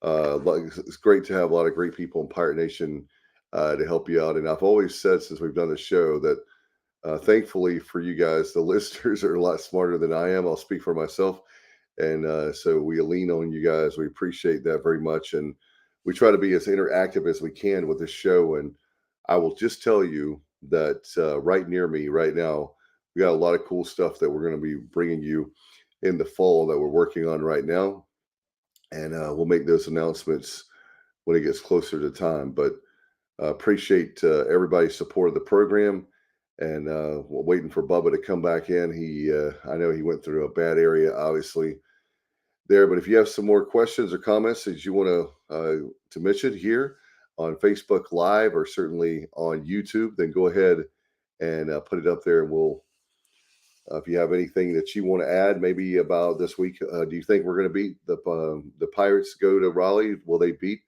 It's great to have a lot of great people in Pirate Nation to help you out. And I've always said since we've done the show that thankfully for you guys, the listeners are a lot smarter than I am. I'll speak for myself. And so we lean on you guys. We appreciate that very much. And we try to be as interactive as we can with this show. And I will just tell you that right near me right now, we got a lot of cool stuff that we're going to be bringing you in the fall that we're working on right now. And we'll make those announcements when it gets closer to time. But appreciate everybody's support of the program. And we're waiting for Bubba to come back in. I know he went through a bad area, obviously, there. But if you have some more questions or comments that you want to mention here on Facebook Live or certainly on YouTube, then go ahead and put it up there. And we'll, if you have anything that you want to add, maybe about this week, do you think we're going to beat the Pirates? Go to Raleigh. Will they beat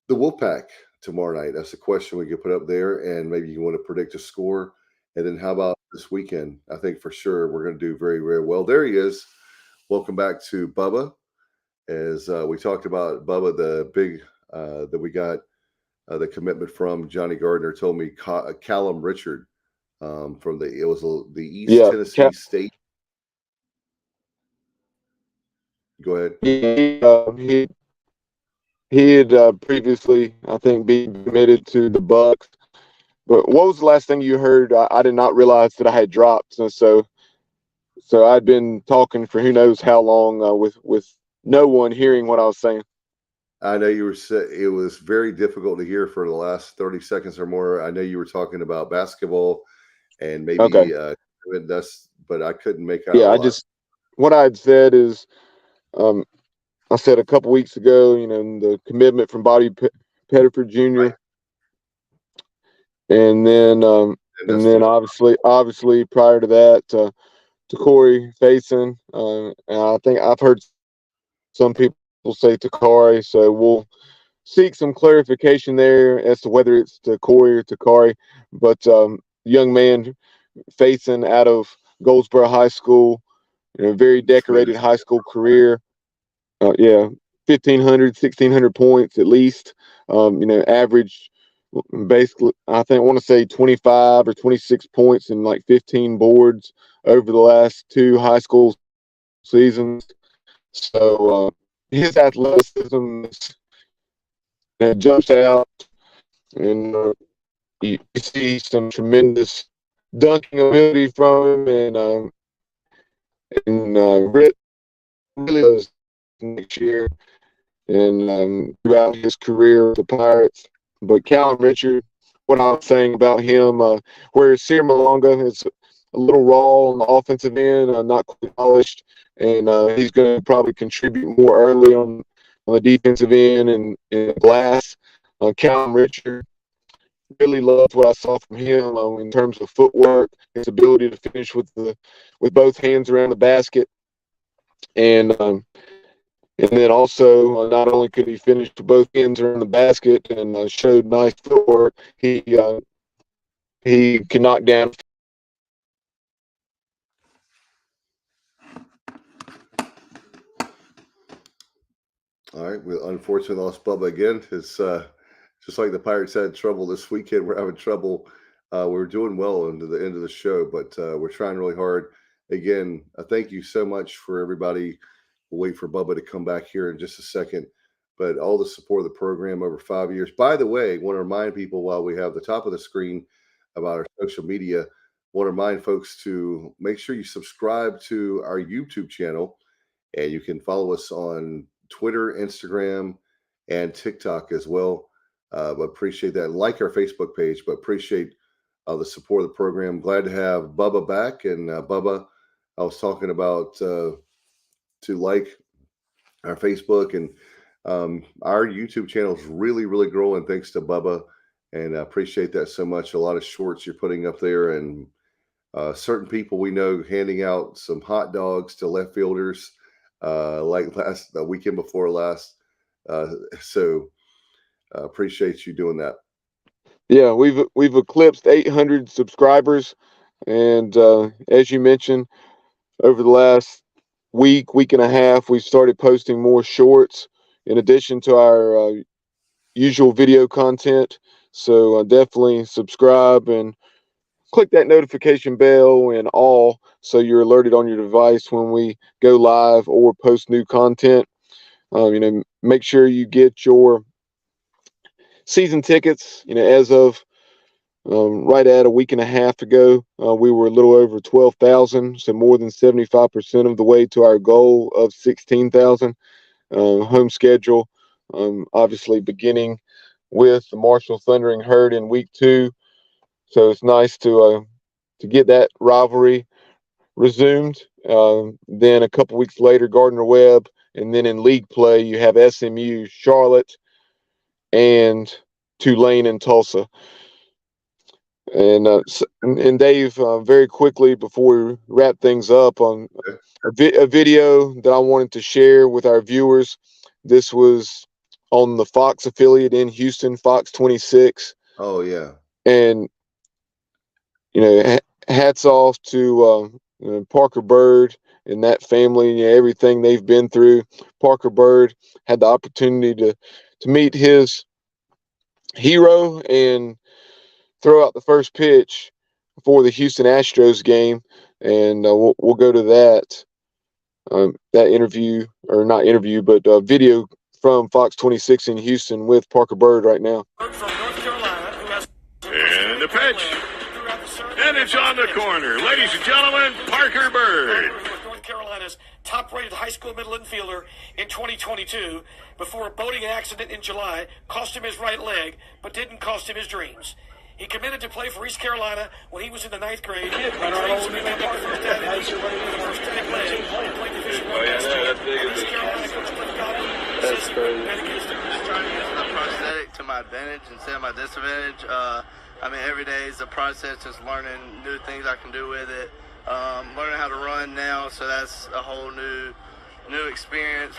the Wolfpack tomorrow night? That's the question we could put up there. And maybe you want to predict a score. And then how about this weekend? I think for sure we're going to do very, very well. There he is. Welcome back to Bubba. As we talked about Bubba, the big that we got the commitment from Johnny Gardner told me Callum Richard from the East Tennessee State. Go ahead. He had previously, I think, been committed to the Bucks. But what was the last thing you heard? I did not realize that I had dropped. So I'd been talking for who knows how long with no one hearing what I was saying. I know you were. It was very difficult to hear for the last 30 seconds or more. I know you were talking about basketball and maybe but I couldn't make out. Yeah, what I had said is, I said a couple weeks ago, the commitment from Bobby Pettiford Jr. Right. And then obviously prior to that, to Corey Faison. And I think I've heard some people say Takari, so we'll seek some clarification there as to whether it's to Corey or Takari. But young man Faison out of Goldsboro High School, very decorated high school career. 1,500, 1,600 points at least. Average basically, I want to say 25 or 26 points and like 15 boards over the last 2 high school seasons. So his athleticism jumps out, and you see some tremendous dunking ability from him, and really does next year and throughout his career with the Pirates. But Callum Richard, what I was saying about him, whereas Sear Malonga is a little raw on the offensive end, not quite polished, and he's going to probably contribute more early on the defensive end and glass. Callum Richard, really loved what I saw from him in terms of footwork, his ability to finish with both hands around the basket, and then also not only could he finish to both ends around the basket and showed nice footwork, he can knock down. All right. We unfortunately lost Bubba again. It's just like the Pirates had trouble this weekend. We're having trouble. We're doing well into the end of the show, but we're trying really hard. Again, thank you so much for everybody. We'll wait for Bubba to come back here in just a second. But all the support of the program over 5 years. By the way, want to remind people while we have the top of the screen about our social media, want to remind folks to make sure you subscribe to our YouTube channel, and you can follow us on Twitter, Instagram, and TikTok as well. But appreciate that. Like our Facebook page, but appreciate the support of the program. Glad to have Bubba back. And Bubba, I was talking about to like our Facebook and our YouTube channel is really, really growing thanks to Bubba. And I appreciate that so much. A lot of shorts you're putting up there, and certain people we know handing out some hot dogs to left fielders like the weekend before last. So appreciate you doing that. Yeah, we've eclipsed 800 subscribers, and as you mentioned, over the last week and a half, we've started posting more shorts in addition to our usual video content. So definitely subscribe and click that notification bell and all, so you're alerted on your device when we go live or post new content. Make sure you get your season tickets. As of right at a week and a half ago, we were a little over 12,000, so more than 75% of the way to our goal of 16,000. Home schedule, obviously beginning with the Marshall Thundering Herd in week 2. So it's nice to get that rivalry resumed. Then a couple weeks later, Gardner-Webb, and then in league play, you have SMU, Charlotte, and Tulane and Tulsa. And Dave, very quickly before we wrap things up, on a video that I wanted to share with our viewers. This was on the Fox affiliate in Houston, Fox 26. Oh yeah. And hats off to Parker Bird and that family. Everything they've been through. Parker Bird had the opportunity to meet his hero and throw out the first pitch for the Houston Astros game, and we'll go to that interview, or not interview, but video from Fox 26 in Houston with Parker Bird right now. From North Carolina, who has and the pitch, and it's on the corner. Ladies and gentlemen, Parker Bird. North Carolina's top-rated high school middle infielder in 2022, before a boating accident in July cost him his right leg, but didn't cost him his dreams. He committed to play for East Carolina when he was in the 9th grade. He dreams to be back at the first athletic leg. Played Division I basketball. East Carolina coach Cliff Godwin says trying to use the prosthetic to my advantage instead of my disadvantage. Every day is a process, just learning new things I can do with it. Learning how to run now, so that's a whole new experience.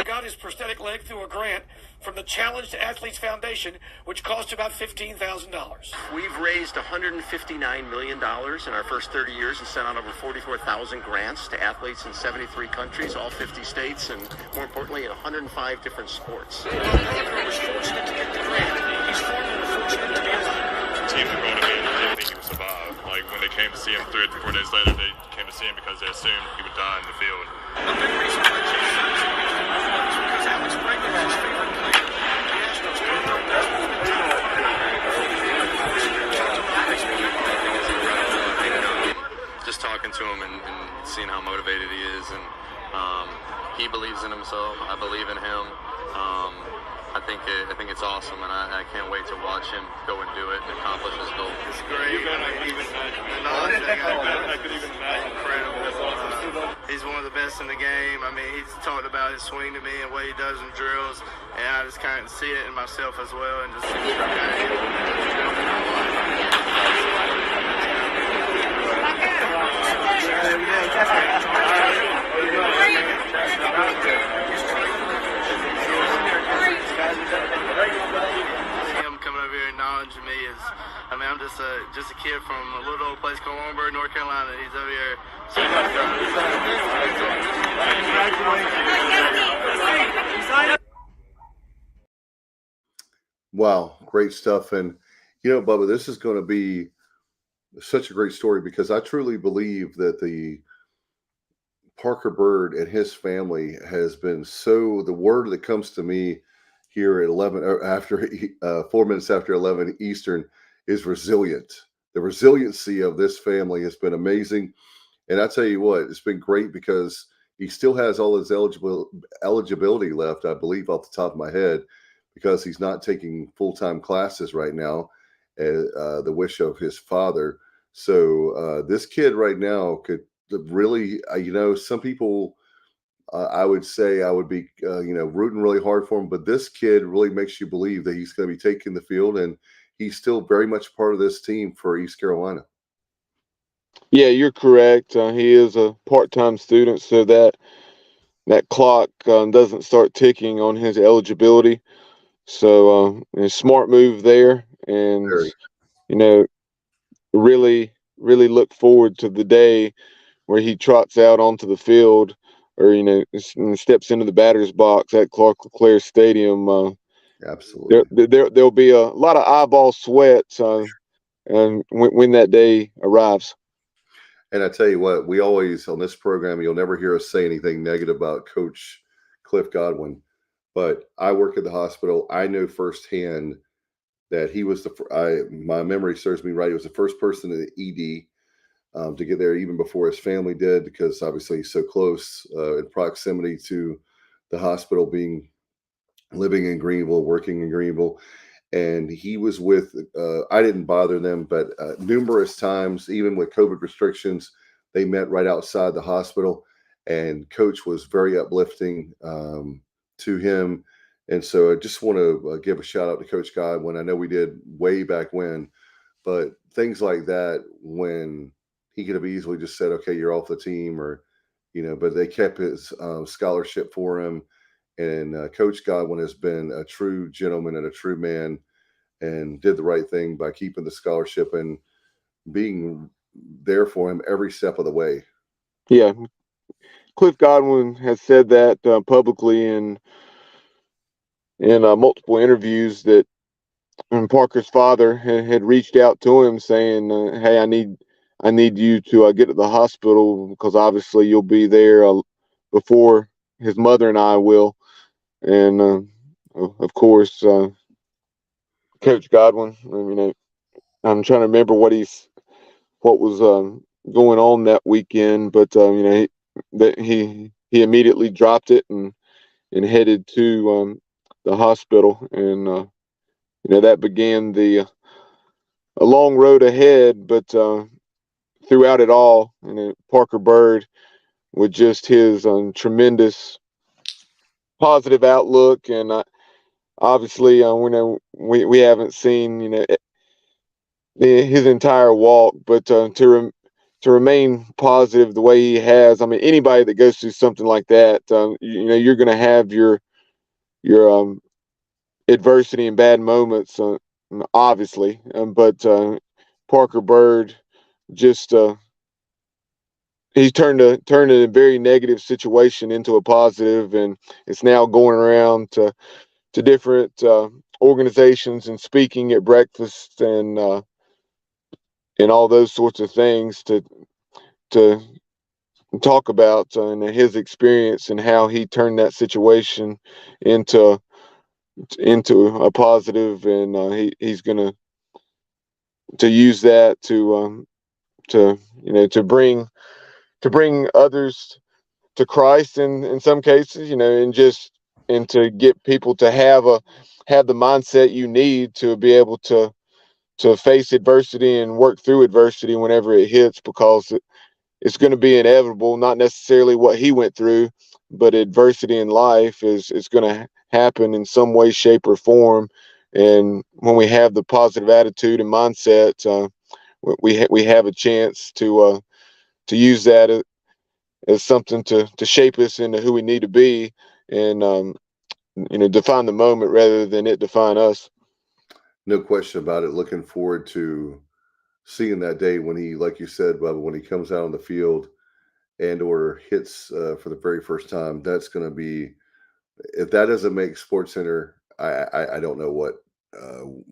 Got his prosthetic leg through a grant from the Challenged Athletes Foundation, which cost about $15,000. We've raised $159 million in our first 30 years and sent out over 44,000 grants to athletes in 73 countries, all 50 states, and more importantly, in 105 different sports. He was fortunate to get the grant. He's far more fortunate to be alive. Teams were going to me and didn't think he would survive. Like when they came to see him 3 or 4 days later, they came to see him because they assumed he would die in the field. A big reason why Chiefs fans are because Alex Bregman is his favorite player. The Astros just talking to him and seeing how motivated he is, and he believes in himself. I believe in him. I think it's awesome, and I can't wait to watch him go and do it and accomplish his goal. It's great. The knowledge that I could even imagine. Incredible. He's one of the best in the game. He's talked about his swing to me and what he does in drills, and I just kind of see it in myself as well, and just him coming over here acknowledging me is, I'm just just a kid from a little old place called Warrenburg, North Carolina. He's over here. Wow, great stuff. And, Bubba, this is going to be such a great story because I truly believe that the Parker Byrd and his family has been the word that comes to me here at 11 after 4 minutes after 11 Eastern is resilient. The resiliency of this family has been amazing. And I tell you what, it's been great because he still has all his eligibility left, I believe, off the top of my head, because he's not taking full-time classes right now, the wish of his father. So this kid right now could really, some people, I would say I would be, rooting really hard for him. But this kid really makes you believe that he's going to be taking the field, and he's still very much part of this team for East Carolina. Yeah, you're correct. He is a part-time student, so that clock doesn't start ticking on his eligibility. So a smart move there, and really look forward to the day where he trots out onto the field, or steps into the batter's box at Clark LeClaire Stadium. Absolutely, there'll be a lot of eyeball sweat, and when that day arrives. And I tell you what, we always on this program, you'll never hear us say anything negative about Coach Cliff Godwin, but I work at the hospital. I know firsthand that he was my memory serves me right. He was the first person in the ED to get there even before his family did, because obviously he's so close in proximity to the hospital, living in Greenville, working in Greenville. And he was with, I didn't bother them, but numerous times, even with COVID restrictions, they met right outside the hospital. And Coach was very uplifting to him. And so I just want to give a shout out to Coach Godwin. I know we did way back when, but things like that, when he could have easily just said, okay, you're off the team, or, but they kept his scholarship for him. And Coach Godwin has been a true gentleman and a true man, and did the right thing by keeping the scholarship and being there for him every step of the way. Yeah. Cliff Godwin has said that publicly in multiple interviews, that Parker's father had reached out to him saying, hey, I need you to get to the hospital, because obviously you'll be there before his mother and I will. And of course, Coach Godwin, I'm trying to remember what was going on that weekend, but he immediately dropped it and headed to the hospital, and that began a long road ahead. But throughout it all, Parker Byrd, with just his tremendous positive outlook, and obviously we haven't seen his entire walk, but to remain positive the way he has. I mean, anybody that goes through something like that, you're going to have your adversity and bad moments, obviously. But Parker Byrd just he turned a very negative situation into a positive, and it's now going around to different organizations and speaking at breakfast and all those sorts of things to talk about his experience and how he turned that situation into a positive, and he's gonna use that to bring others to Christ in some cases, and to get people to have the mindset you need to be able to face adversity and work through adversity whenever it hits, because it's going to be inevitable. Not necessarily what he went through, but adversity in life is going to happen in some way, shape, or form. And when we have the positive attitude and mindset, we have a chance to use that as something to shape us into who we need to be, and define the moment rather than it define us. No question about it. Looking forward to seeing that day when he, like you said, Bubba, when he comes out on the field and or hits for the very first time, that's going to be, if that doesn't make Sports Center, I don't know what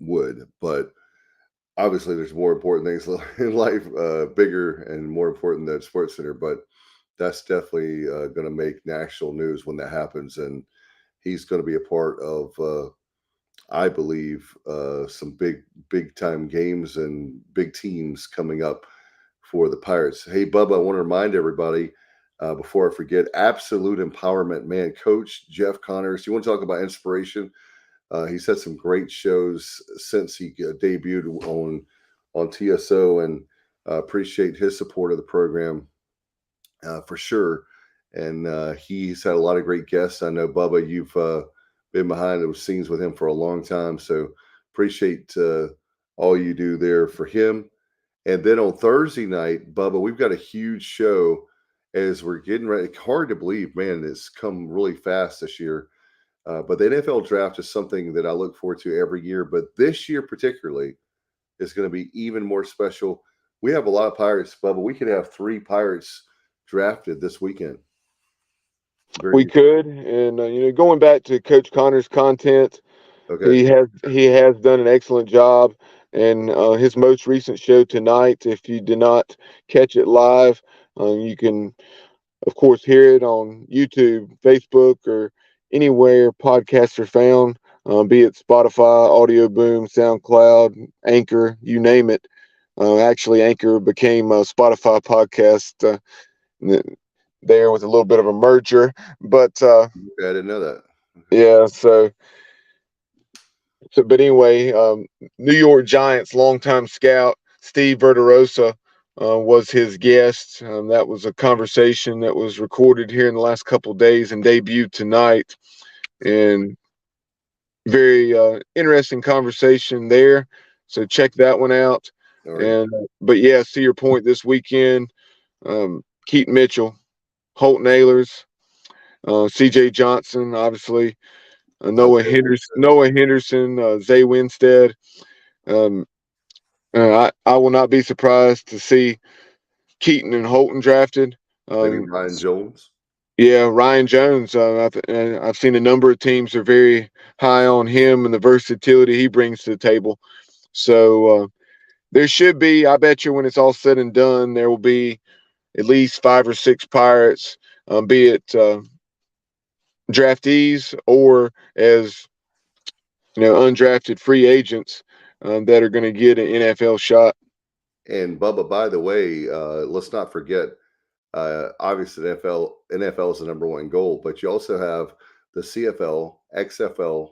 would. But obviously, there's more important things in life, bigger and more important than Sports Center. But that's definitely going to make national news when that happens, and he's going to be a part of, I believe, some big time games and big teams coming up for the Pirates. Hey, Bubba, I want to remind everybody before I forget, Absolute Empowerment, man, Coach Jeff Connors. You want to talk about inspiration? He's had some great shows since he debuted on TSO, and appreciate his support of the program for sure. And he's had a lot of great guests. I know, Bubba, you've been behind those scenes with him for a long time, so appreciate all you do there for him. And then on Thursday night, Bubba, we've got a huge show as we're getting ready. Hard to believe, man, it's come really fast this year. But the NFL draft is something that I look forward to every year. But this year particularly is going to be even more special. We have a lot of Pirates, Bubba. We could have 3 Pirates drafted this weekend. We could, and going back to Coach Connor's content, Okay. he has done an excellent job. And his most recent show tonight, if you did not catch it live, you can, of course, hear it on YouTube, Facebook, or anywhere podcasts are found, be it Spotify, Audio Boom, SoundCloud, Anchor, you name it. Actually, Anchor became a Spotify podcast there with a little bit of a merger. But I didn't know that. yeah, but anyway, New York Giants longtime scout Steve Verderosa was his guest. That was a conversation that was recorded here in the last couple of days and debuted tonight. And very interesting conversation there. So check that one out. Right. And but yeah, to your point, this weekend, Keaton Mitchell, Holt Nailers, C.J. Johnson, obviously. Noah Henderson, Zay Winstead. I will not be surprised to see Keaton and Holton drafted. Maybe Ryan Jones. Yeah, Ryan Jones. I've seen a number of teams are very high on him and the versatility he brings to the table. So there should be, I bet you when it's all said and done, there will be at least 5 or 6 Pirates, be it draftees or as undrafted free agents that are going to get an NFL shot. And Bubba, by the way, let's not forget, obviously NFL is the number one goal, but you also have the CFL, XFL,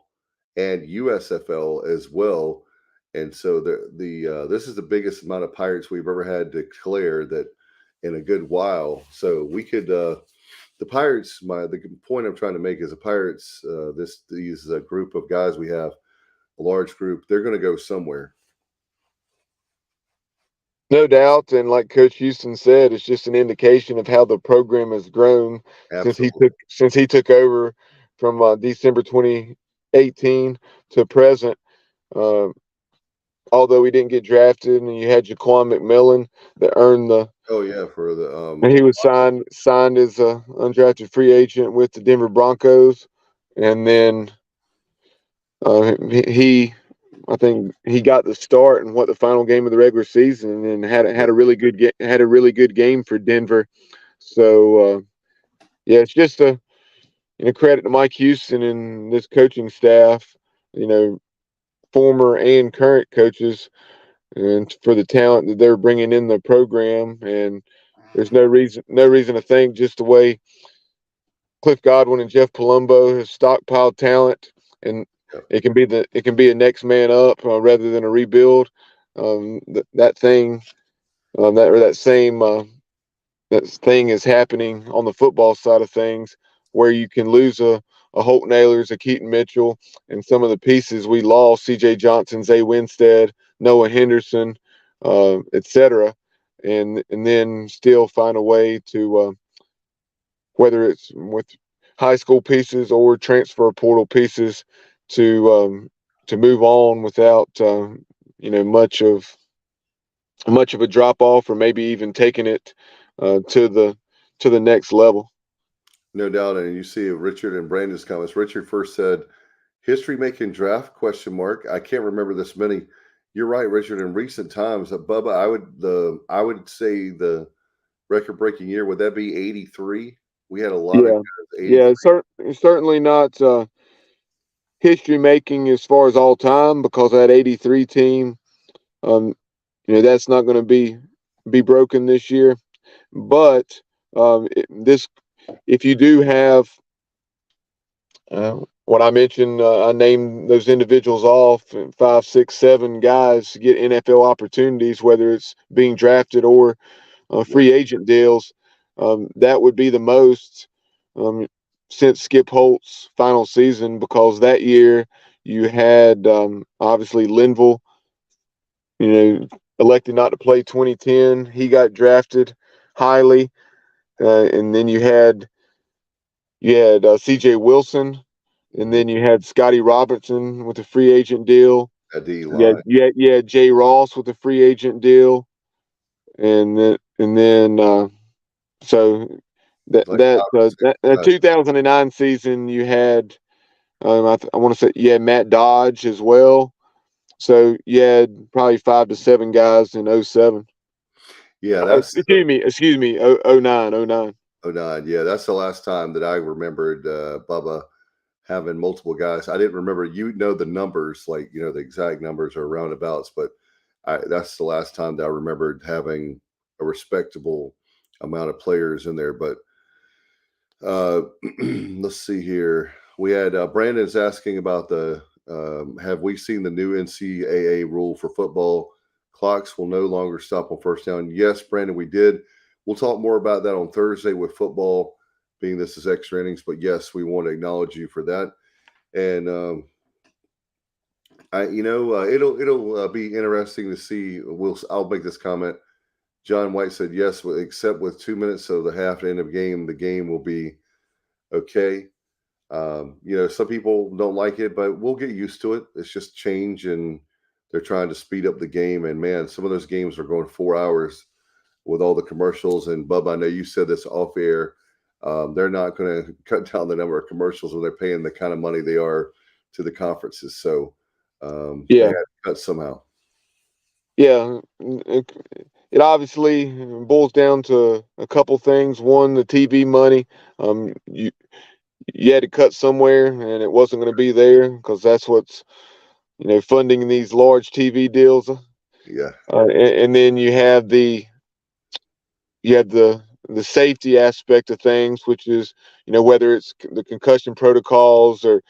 and USFL as well. And so this is the biggest amount of Pirates we've ever had declared that in a good while. So we could the Pirates. The point I'm trying to make is the Pirates. These group of guys we have, a large group. They're going to go somewhere. No doubt, and like Coach Houston said, it's just an indication of how the program has grown since he took over from December 2018 to present. Although he didn't get drafted, and you had Jaquan McMillan that earned the. Oh yeah, for the. And he was signed as a undrafted free agent with the Denver Broncos, and then I think he got the start in the final game of the regular season, and had a really good game for Denver. So yeah, it's just a credit to Mike Houston and this coaching staff, former and current coaches, and for the talent that they're bringing in the program. And there's no reason to think, just the way Cliff Godwin and Jeff Palumbo have stockpiled talent, and it can be a next man up rather than a rebuild. That thing is happening on the football side of things, where you can lose a Holt Nailers, a Keaton Mitchell, and some of the pieces we lost, C.J. Johnson, Zay Winstead, Noah Henderson, etc., and then still find a way to, whether it's with high school pieces or transfer portal pieces, to move on without much of much of a drop off, or maybe even taking it to the next level. No doubt. And you see Richard and Brandon's comments. Richard first said, "History making draft?" ? I can't remember this many. You're right, Richard. In recent times, Bubba, I would say the record breaking year, would that be 83? We had a lot of Yeah, guys. yeah, 83. certainly not history making as far as all time, because that '83 team, that's not going to be broken this year. But this, if you do have what I mentioned, I named those individuals off, and 5, 6, 7 guys to get NFL opportunities, whether it's being drafted or free agent deals. That would be the most since Skip Holt's final season, because that year you had obviously Linville, elected not to play 2010. He got drafted highly, and then you had C.J. Wilson, and then you had Scotty Robertson with a free agent deal. At D line. You had Jay Ross with a free agent deal, and then so that 2009 season you had I want to say you had Matt Dodge as well. So you had probably 5 to 7 guys in 07. Yeah, that's Excuse me, 09. 09. Yeah, that's the last time that I remembered Bubba having multiple guys. I didn't remember, the numbers, like, the exact numbers or roundabouts, but that's the last time that I remembered having a respectable amount of players in there. But let's see here. We had Brandon's asking about have we seen the new NCAA rule for football? Clocks will no longer stop on first down. Yes, Brandon, we did. We'll talk more about that on Thursday with football, being this is extra innings. But yes, we want to acknowledge you for that. And it'll be interesting to see. I'll make this comment. John White said yes, except with 2 minutes of the half and end of game, the game will be okay. Some people don't like it, but we'll get used to it. It's just change, and they're trying to speed up the game. And man, some of those games are going 4 hours with all the commercials. And Bubba, I know you said this off air. They're not going to cut down the number of commercials when they're paying the kind of money they are to the conferences. So they had to cut somehow. Yeah, it obviously boils down to a couple things. One, the TV money. You had to cut somewhere, and it wasn't going to be there, because that's what's funding these large TV deals. Yeah, and then you have the safety aspect of things, which is whether it's the concussion protocols, or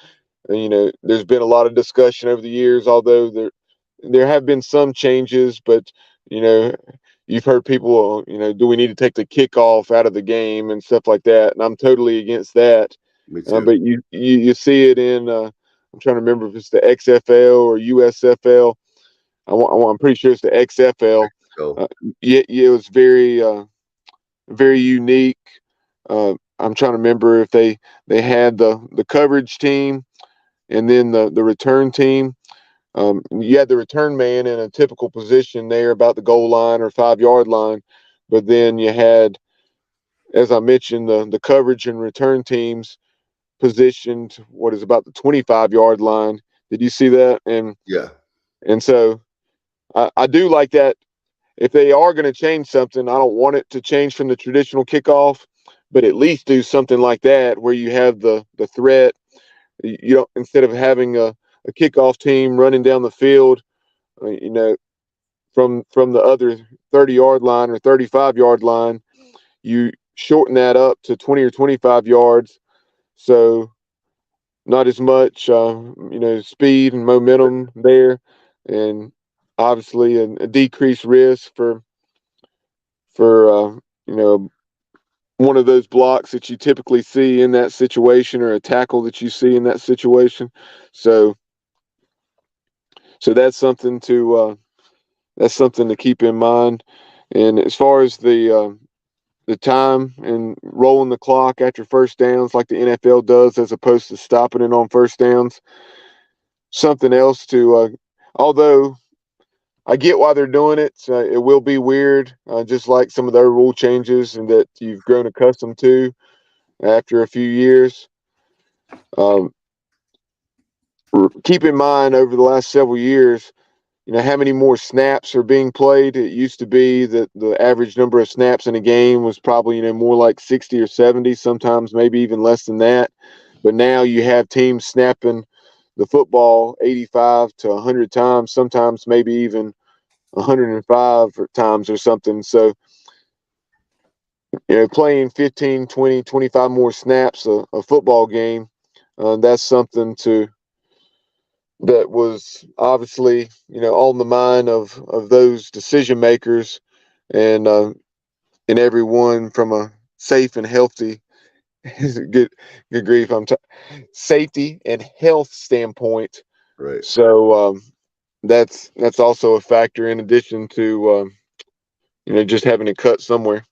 there's been a lot of discussion over the years, although there have been some changes, but you've heard people, do we need to take the kickoff out of the game and stuff like that? And I'm totally against that. Me too. But you see it in I'm trying to remember if it's the XFL or USFL. I'm pretty sure it's the XFL. It was very very unique. I'm trying to remember if they had the coverage team, and then the return team. You had the return man in a typical position there about the goal line or 5-yard line, but then you had, as I mentioned, the coverage and return teams positioned what is about the 25-yard line. Did you see that? And so I do like that. If they are going to change something, I don't want it to change from the traditional kickoff, but at least do something like that where you have the threat. Instead of having a kickoff team running down the field, from the other 30-yard line or 35-yard line, you shorten that up to 20 or 25 yards. So not as much, speed and momentum there, and obviously a decreased risk for one of those blocks that you typically see in that situation, or a tackle that you see in that situation. So that's something to keep in mind. And as far as the time and rolling the clock after first downs, like the NFL does, as opposed to stopping it on first downs, something else to although I get why they're doing it. It will be weird, just like some of their rule changes and that you've grown accustomed to after a few years. Keep in mind over the last several years, how many more snaps are being played. It used to be that the average number of snaps in a game was probably, more like 60 or 70, sometimes maybe even less than that. But now you have teams snapping the football 85 to 100 times, sometimes maybe even 105 times or something. So, playing 15, 20, 25 more snaps a football game, that's something that was obviously, on the mind of those decision makers and everyone from a safe and healthy, good grief, safety and health standpoint. Right. So that's also a factor in addition to just having to cut somewhere.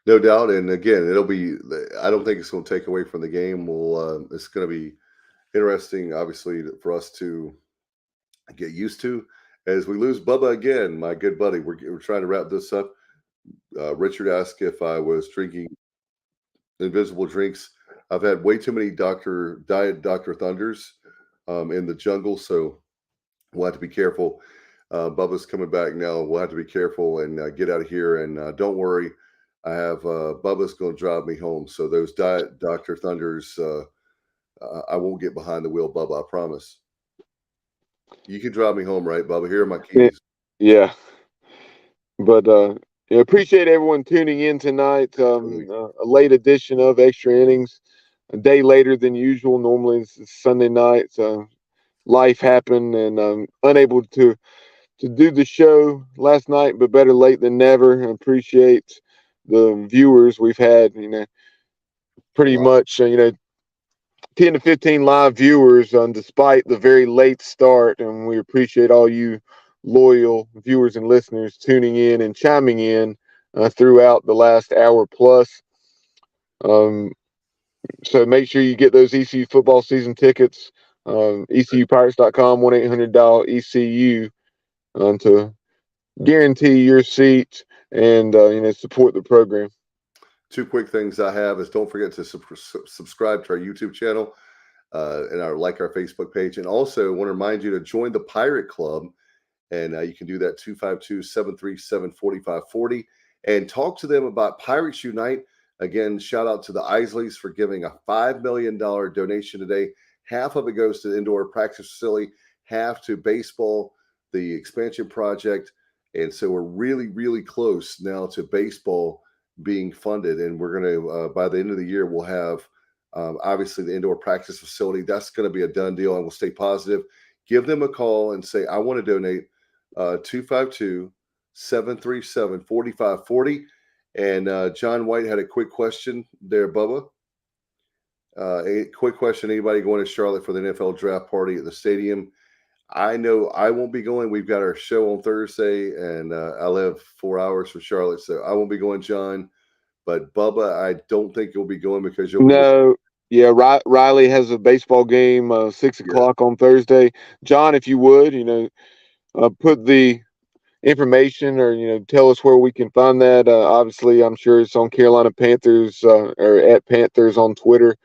No doubt. And again, I don't think it's going to take away from the game. It's going to be interesting, obviously, for us to get used to as we lose Bubba again, my good buddy. We're trying to wrap this up. Richard asked if I was drinking invisible drinks. I've had way too many Diet Dr. Thunders in the jungle, so we'll have to be careful. Bubba's coming back now. We'll have to be careful and get out of here. And don't worry, I have Bubba's going to drive me home. So those Diet Dr. Thunders, I won't get behind the wheel, Bubba. I promise. You can drive me home, right, Bubba? Here are my keys. Yeah. But appreciate everyone tuning in tonight. A late edition of Extra Innings, a day later than usual. Normally it's Sunday night. Life happened, and I'm unable to do the show last night, but better late than never. I appreciate the viewers we've had. Pretty much 10 to 15 live viewers, despite the very late start, and we appreciate all you loyal viewers and listeners tuning in and chiming in throughout the last hour plus. So make sure you get those ECU football season tickets. ECUPirates.com, 1-800-ECU to guarantee your seat and support the program. Two quick things I have is don't forget to subscribe to our YouTube channel and our Facebook page. And also want to remind you to join the Pirate Club. And you can do that 252-737-4540 and talk to them about Pirates Unite. Again, shout out to the Isleys for giving a $5 million donation today. Half of it goes to the indoor practice facility, half to baseball, the expansion project. And so we're really, really close now to baseball being funded. And we're going to, by the end of the year, we'll have obviously the indoor practice facility. That's going to be a done deal, and we'll stay positive. Give them a call and say, I want to donate. 252-737-4540. And John White had a quick question there, Bubba. A quick question. Anybody going to Charlotte for the NFL draft party at the stadium? I know I won't be going. We've got our show on Thursday, and I live 4 hours from Charlotte, so I won't be going, John. But Bubba, I don't think you'll be going because you'll No. Yeah, Riley has a baseball game 6 o'clock on Thursday. John, if you would, put the information or tell us where we can find that. Obviously, I'm sure it's on Carolina Panthers or at Panthers on Twitter,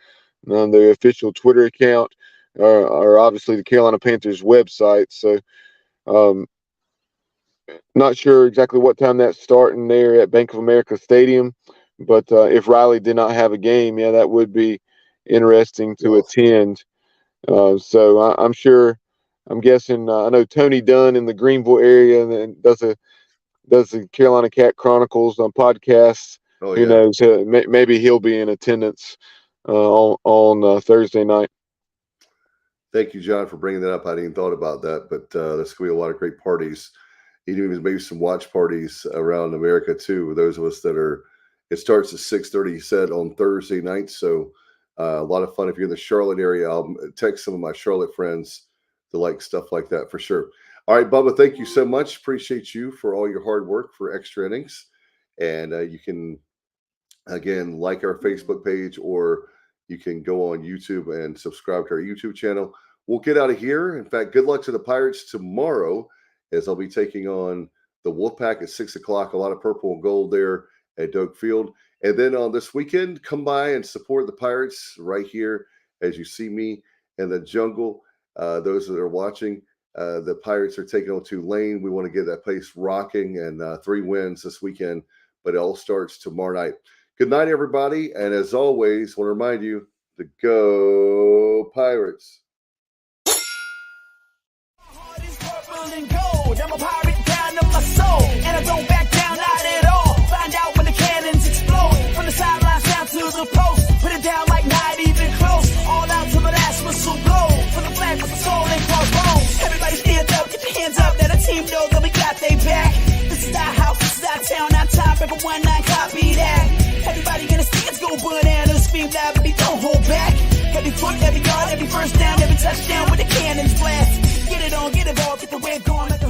on the official Twitter account, or obviously the Carolina Panthers website. So, not sure exactly what time that's starting there at Bank of America Stadium, but if Riley did not have a game, yeah, that would be interesting to attend. So I'm sure. I'm guessing. I know Tony Dunn in the Greenville area and does the Carolina Cat Chronicles on podcasts. Oh, Who knows? Maybe he'll be in attendance on Thursday night. Thank you, John, for bringing that up. I hadn't even thought about that, but there's going to be a lot of great parties. Even maybe some watch parties around America too. Those of us that are. It starts at 6:30. You said on Thursday night, so a lot of fun. If you're in the Charlotte area, I'll text some of my Charlotte friends to like stuff like that for sure. All right, Bubba, thank you so much. Appreciate you for all your hard work for Extra Innings. And you can, again, like our Facebook page, or you can go on YouTube and subscribe to our YouTube channel. We'll get out of here. In fact, good luck to the Pirates tomorrow as they'll be taking on the Wolfpack at 6 o'clock. A lot of purple and gold there at Doak Field. And then on this weekend, come by and support the Pirates right here as you see me in the jungle. Those that are watching, the Pirates are taking on Tulane. We want to get that place rocking, and 3 wins this weekend, but it all starts tomorrow night. Good night, everybody. And as always, I want to remind you to go Pirates. I'm a pirate down in my soul, and I don't back down, not at all. Find out when the cannons explode, from the sidelines down to the post. Put it down like not even close, all out to the last whistle blow. From the flag with the soul and crossbones. Everybody stand up, get your hands up, let a team know that we got they back. This is our house, this is our town, our time, every 1-9 copy that. Everybody in the stands go bananas, scream loud, baby, don't hold back. Every foot, every yard, every first down, every touchdown with the cannons blast. Get it on, get it all, get the red going.